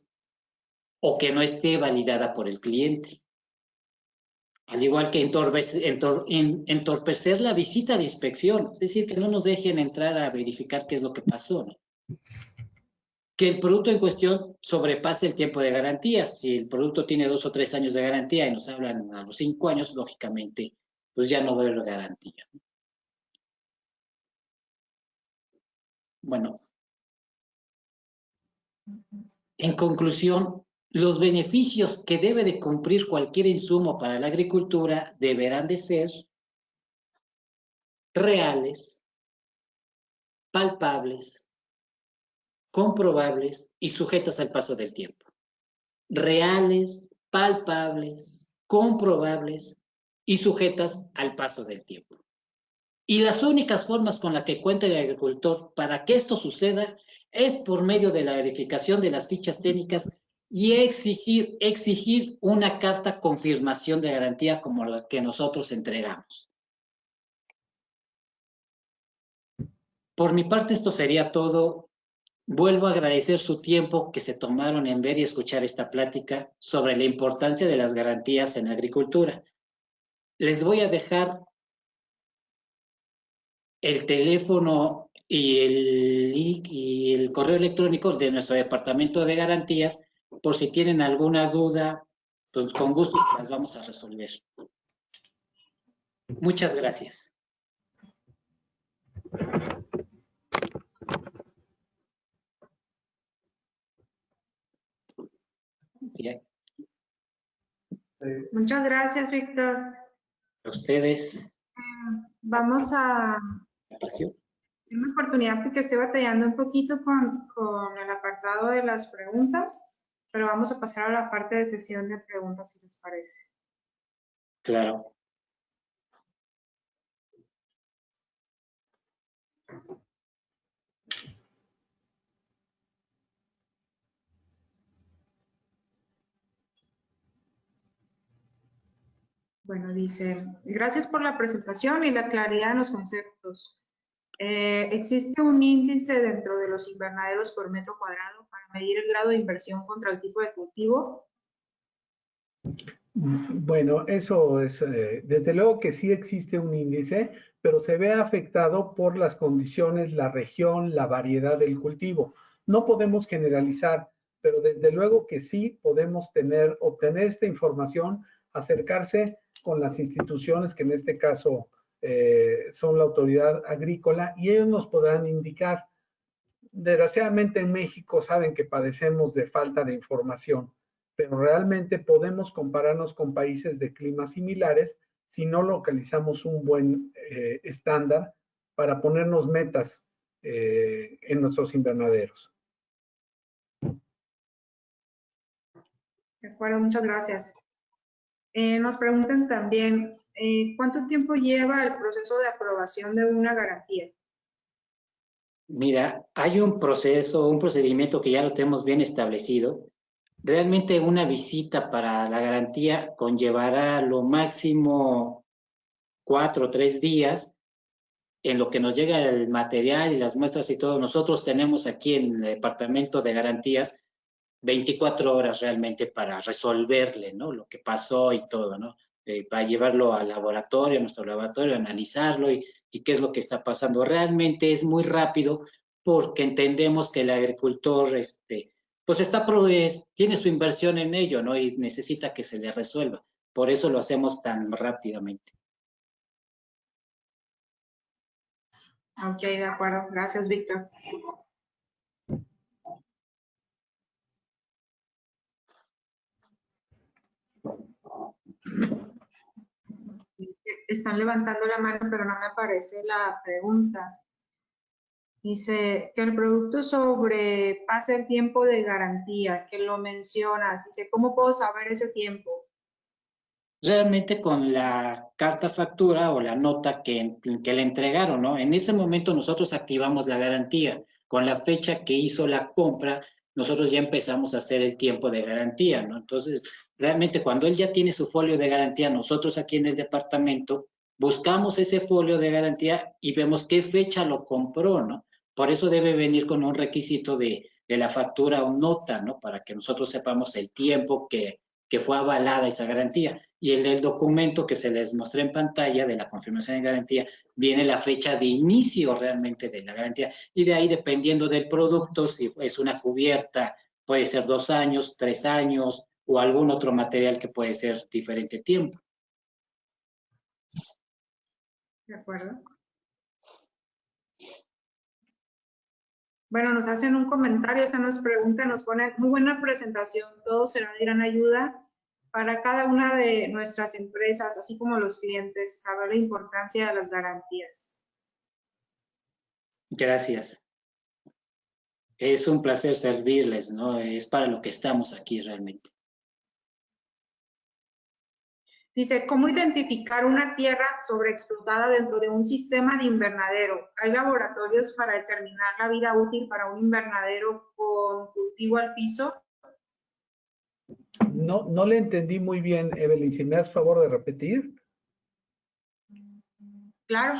o que no esté validada por el cliente. Al igual que entorpecer la visita de inspección, es decir, que no nos dejen entrar a verificar qué es lo que pasó, ¿no? Que el producto en cuestión sobrepase el tiempo de garantía. Si el producto tiene 2 o 3 años de garantía y nos hablan a los 5 años, lógicamente, pues ya no va a haber garantía. Bueno, en conclusión, los beneficios que debe de cumplir cualquier insumo para la agricultura deberán de ser reales, palpables, comprobables y sujetas al paso del tiempo. Reales, palpables, comprobables y sujetas al paso del tiempo. Y las únicas formas con las que cuenta el agricultor para que esto suceda es por medio de la verificación de las fichas técnicas y exigir una carta confirmación de garantía como la que nosotros entregamos. Por mi parte, esto sería todo. Vuelvo a agradecer su tiempo que se tomaron en ver y escuchar esta plática sobre la importancia de las garantías en la agricultura. Les voy a dejar el teléfono y el correo electrónico de nuestro departamento de garantías por si tienen alguna duda, pues con gusto las vamos a resolver. Muchas gracias. Muchas gracias, Víctor. A ustedes. Vamos a Pasión. una oportunidad porque estoy batallando un poquito con el apartado de las preguntas, pero vamos a pasar a la parte de sesión de preguntas, si les parece. Claro. Bueno, dice, gracias por la presentación y la claridad en los conceptos. ¿Existe un índice dentro de los invernaderos por metro cuadrado para medir el grado de inversión contra el tipo de cultivo? Bueno, eso es, desde luego que sí existe un índice, pero se ve afectado por las condiciones, la región, la variedad del cultivo. No podemos generalizar, pero desde luego que sí podemos obtener esta información, acercarse con las instituciones que en este caso son la autoridad agrícola y ellos nos podrán indicar. Desgraciadamente en México saben que padecemos de falta de información, pero realmente podemos compararnos con países de climas similares si no localizamos un buen estándar para ponernos metas en nuestros invernaderos. De acuerdo, muchas gracias. Nos preguntan también, ¿cuánto tiempo lleva el proceso de aprobación de una garantía? Mira, hay un procedimiento que ya lo tenemos bien establecido. Realmente una visita para la garantía conllevará lo máximo 4 o 3 días en lo que nos llega el material y las muestras y todo. Nosotros tenemos aquí en el departamento de garantías 24 horas realmente para resolverle, ¿no? Lo que pasó y todo, ¿no? Para llevarlo al laboratorio, a nuestro laboratorio, analizarlo y qué es lo que está pasando. Realmente es muy rápido porque entendemos que el agricultor, pues tiene su inversión en ello, ¿no? Y necesita que se le resuelva. Por eso lo hacemos tan rápidamente. Ok, de acuerdo. Gracias, Víctor. Están levantando la mano, pero no me aparece la pregunta. Dice que el producto sobrepasa el tiempo de garantía, que lo mencionas. Dice, ¿cómo puedo saber ese tiempo? realmente con la carta factura o la nota que le entregaron, ¿no? En ese momento nosotros activamos la garantía. Con la fecha que hizo la compra, nosotros ya empezamos a hacer el tiempo de garantía, ¿no? Entonces, realmente cuando él ya tiene su folio de garantía, nosotros aquí en el departamento buscamos ese folio de garantía y vemos qué fecha lo compró, ¿no? Por eso debe venir con un requisito de la factura o nota, ¿no? Para que nosotros sepamos el tiempo que fue avalada esa garantía. Y el del documento que se les mostré en pantalla de la confirmación de garantía, viene la fecha de inicio realmente de la garantía. Y de ahí, dependiendo del producto, si es una cubierta, puede ser 2 años, 3 años, o algún otro material que puede ser diferente tiempo. De acuerdo. Bueno, nos hacen un comentario, esta nos pregunta, nos pone, muy buena presentación, todo será de gran ayuda para cada una de nuestras empresas, así como los clientes, saber la importancia de las garantías. Gracias. Es un placer servirles, ¿no? Es para lo que estamos aquí realmente. Dice, ¿cómo identificar una tierra sobreexplotada dentro de un sistema de invernadero? ¿Hay laboratorios para determinar la vida útil para un invernadero con cultivo al piso? No le entendí muy bien, Evelyn, si me das favor de repetir. Claro.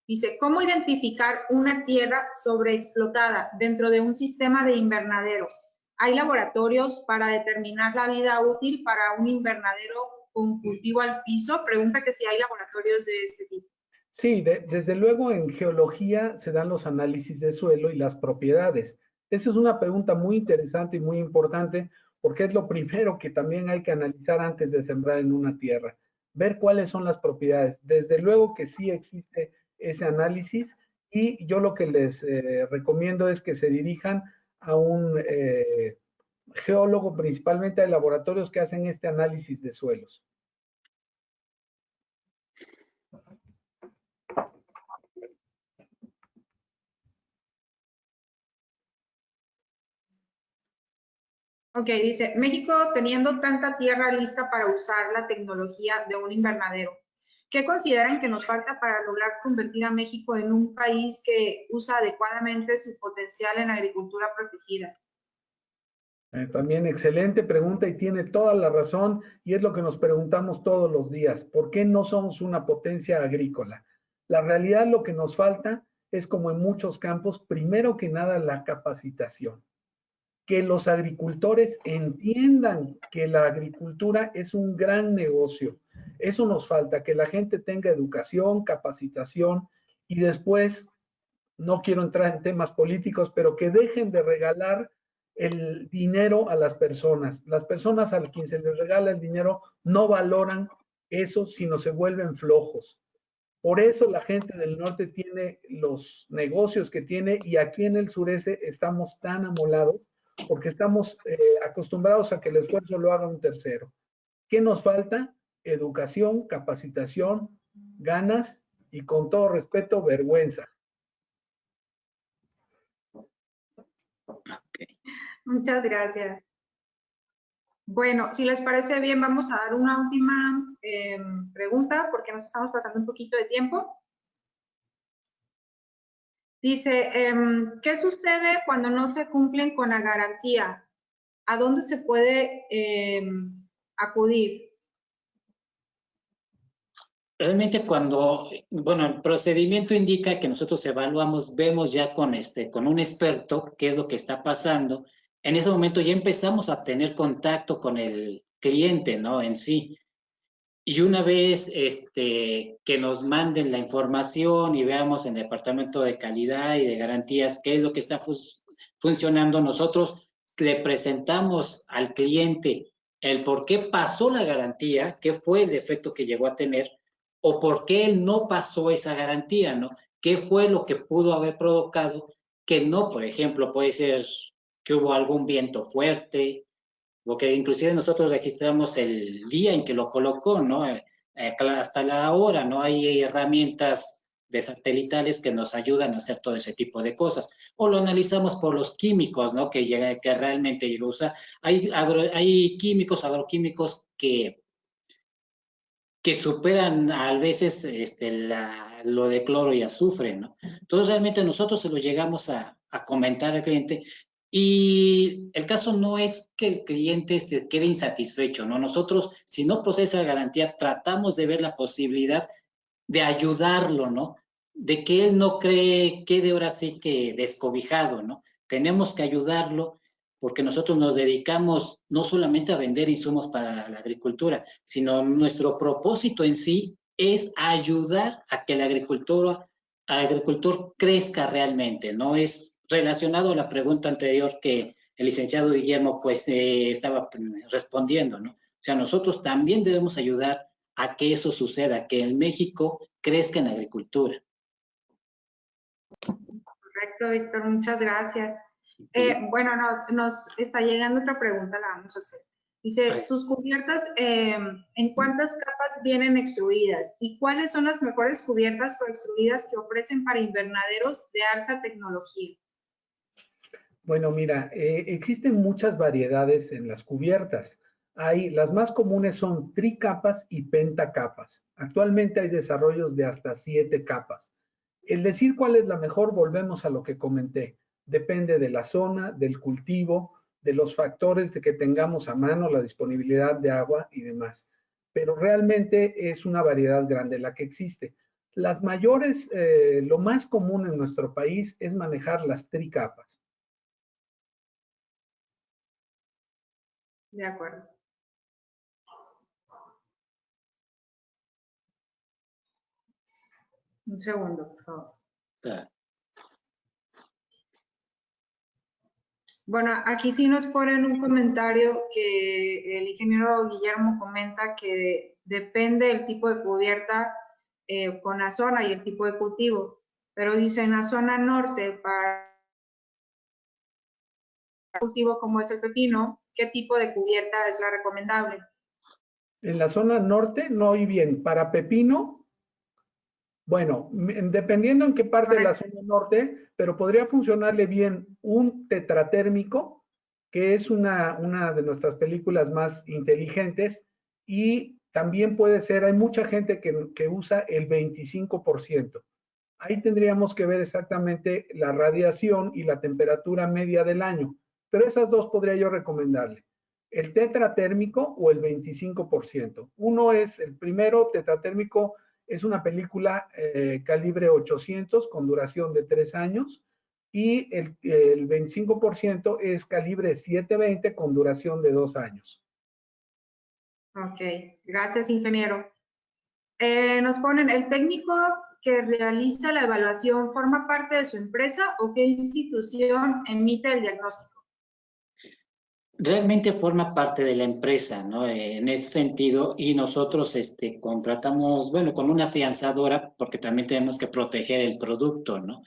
Dice, ¿cómo identificar una tierra sobreexplotada dentro de un sistema de invernadero? ¿Hay laboratorios para determinar la vida útil para un invernadero con cultivo al piso? Pregunta que si hay laboratorios de ese tipo. Sí, desde luego en geología se dan los análisis de suelo y las propiedades. Esa es una pregunta muy interesante y muy importante porque es lo primero que también hay que analizar antes de sembrar en una tierra, ver cuáles son las propiedades. Desde luego que sí existe ese análisis y yo lo que les recomiendo es que se dirijan a un geólogo, principalmente de laboratorios que hacen este análisis de suelos. Ok, dice, México teniendo tanta tierra lista para usar la tecnología de un invernadero, ¿qué consideran que nos falta para lograr convertir a México en un país que usa adecuadamente su potencial en agricultura protegida? También excelente pregunta y tiene toda la razón y es lo que nos preguntamos todos los días. ¿Por qué no somos una potencia agrícola? La realidad lo que nos falta es como en muchos campos, primero que nada la capacitación. Que los agricultores entiendan que la agricultura es un gran negocio. Eso nos falta, que la gente tenga educación, capacitación y después, no quiero entrar en temas políticos, pero que dejen de regalar el dinero a las personas. Las personas a quien se les regala el dinero no valoran eso, sino se vuelven flojos. Por eso la gente del norte tiene los negocios que tiene y aquí en el sureste estamos tan amolados porque estamos acostumbrados a que el esfuerzo lo haga un tercero. ¿Qué nos falta? Educación, capacitación, ganas y con todo respeto, vergüenza. Muchas gracias. Bueno, si les parece bien, vamos a dar una última pregunta porque nos estamos pasando un poquito de tiempo. Dice, ¿qué sucede cuando no se cumplen con la garantía? ¿A dónde se puede acudir? Realmente cuando, bueno, el procedimiento indica que nosotros evaluamos, vemos ya con un experto qué es lo que está pasando. En ese momento ya empezamos a tener contacto con el cliente, ¿no? En sí. Y una vez que nos manden la información y veamos en el departamento de calidad y de garantías qué es lo que está funcionando, nosotros le presentamos al cliente el por qué pasó la garantía, qué fue el efecto que llegó a tener, o por qué él no pasó esa garantía, ¿no? ¿Qué fue lo que pudo haber provocado que no, por ejemplo, puede ser que hubo algún viento fuerte, porque inclusive nosotros registramos el día en que lo colocó, ¿no? Hasta la hora, ¿no? Hay herramientas de satelitales que nos ayudan a hacer todo ese tipo de cosas. O lo analizamos por los químicos, ¿no? Que realmente llegó a usar. Hay químicos, agroquímicos que que superan a veces lo de cloro y azufre, ¿no? Entonces realmente nosotros se lo llegamos a comentar al cliente y el caso no es que el cliente quede insatisfecho, ¿no? Nosotros, si no procesa garantía, tratamos de ver la posibilidad de ayudarlo, ¿no? De que él no quede ahora sí que descobijado, ¿no? Tenemos que ayudarlo porque nosotros nos dedicamos no solamente a vender insumos para la agricultura, sino nuestro propósito en sí es ayudar a que el agricultor crezca realmente, ¿no? Es relacionado a la pregunta anterior que el licenciado Guillermo pues estaba respondiendo, ¿no? O sea, nosotros también debemos ayudar a que eso suceda, que en México crezca en la agricultura. Correcto, Víctor, muchas gracias. Bueno, nos está llegando otra pregunta, la vamos a hacer. Dice, sus cubiertas, ¿en cuántas capas vienen extruidas? ¿Y cuáles son las mejores cubiertas extruidas que ofrecen para invernaderos de alta tecnología? Bueno, mira, existen muchas variedades en las cubiertas. Las más comunes son tricapas y pentacapas. Actualmente hay desarrollos de hasta 7 capas. El decir cuál es la mejor, volvemos a lo que comenté. Depende de la zona, del cultivo, de los factores de que tengamos a mano, la disponibilidad de agua y demás. Pero realmente es una variedad grande la que existe. Las mayores, lo más común en nuestro país es manejar las tricapas. De acuerdo. Un segundo, por favor. Claro. Bueno, aquí sí nos ponen un comentario que el ingeniero Guillermo comenta que depende del tipo de cubierta con la zona y el tipo de cultivo. Pero dice en la zona norte, para cultivo como es el pepino, ¿qué tipo de cubierta es la recomendable? En la zona norte no hay bien. Para pepino, bueno, dependiendo en qué parte de la zona norte, pero podría funcionarle bien un tetratérmico, que es una de nuestras películas más inteligentes, y también puede ser, hay mucha gente que usa el 25%. Ahí tendríamos que ver exactamente la radiación y la temperatura media del año, pero esas dos podría yo recomendarle. El tetratérmico o el 25%. Uno es, el primero, tetratérmico, es una película calibre 800 con duración de 3 años y el 25% es calibre 720 con duración de 2 años. Ok, gracias, ingeniero. Nos ponen, ¿el técnico que realiza la evaluación forma parte de su empresa o qué institución emite el diagnóstico? Realmente forma parte de la empresa, ¿no? En ese sentido, y nosotros contratamos, bueno, con una afianzadora, porque también tenemos que proteger el producto, ¿no?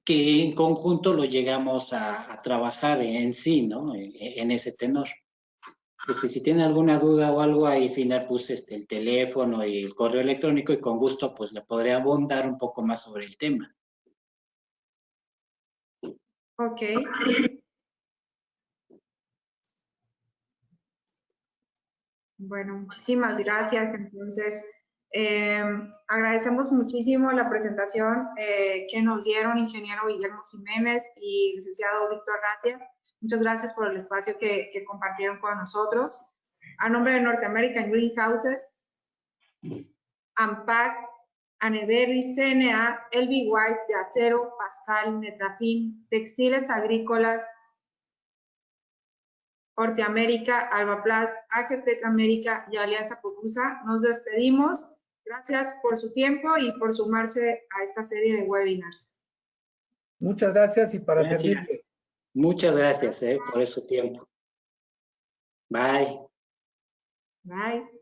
Que en conjunto lo llegamos a trabajar en sí, ¿no? En ese tenor. Si tiene alguna duda o algo, ahí final puse el teléfono y el correo electrónico y con gusto pues le podré abundar un poco más sobre el tema. Ok. Bueno, muchísimas gracias. Entonces, agradecemos muchísimo la presentación que nos dieron ingeniero Guillermo Jiménez y licenciado Víctor Ratia. Muchas gracias por el espacio que compartieron con nosotros. A nombre de North American Greenhouses, AMPAC, Aneberry, CNA, LB White de Acero, Pascal, Netafim, Textiles Agrícolas, Norteamérica, Albaplast, AGTEC América y Alianza Popusa, nos despedimos. Gracias por su tiempo y por sumarse a esta serie de webinars. Muchas gracias y para servirle. Muchas gracias por su tiempo. Bye. Bye.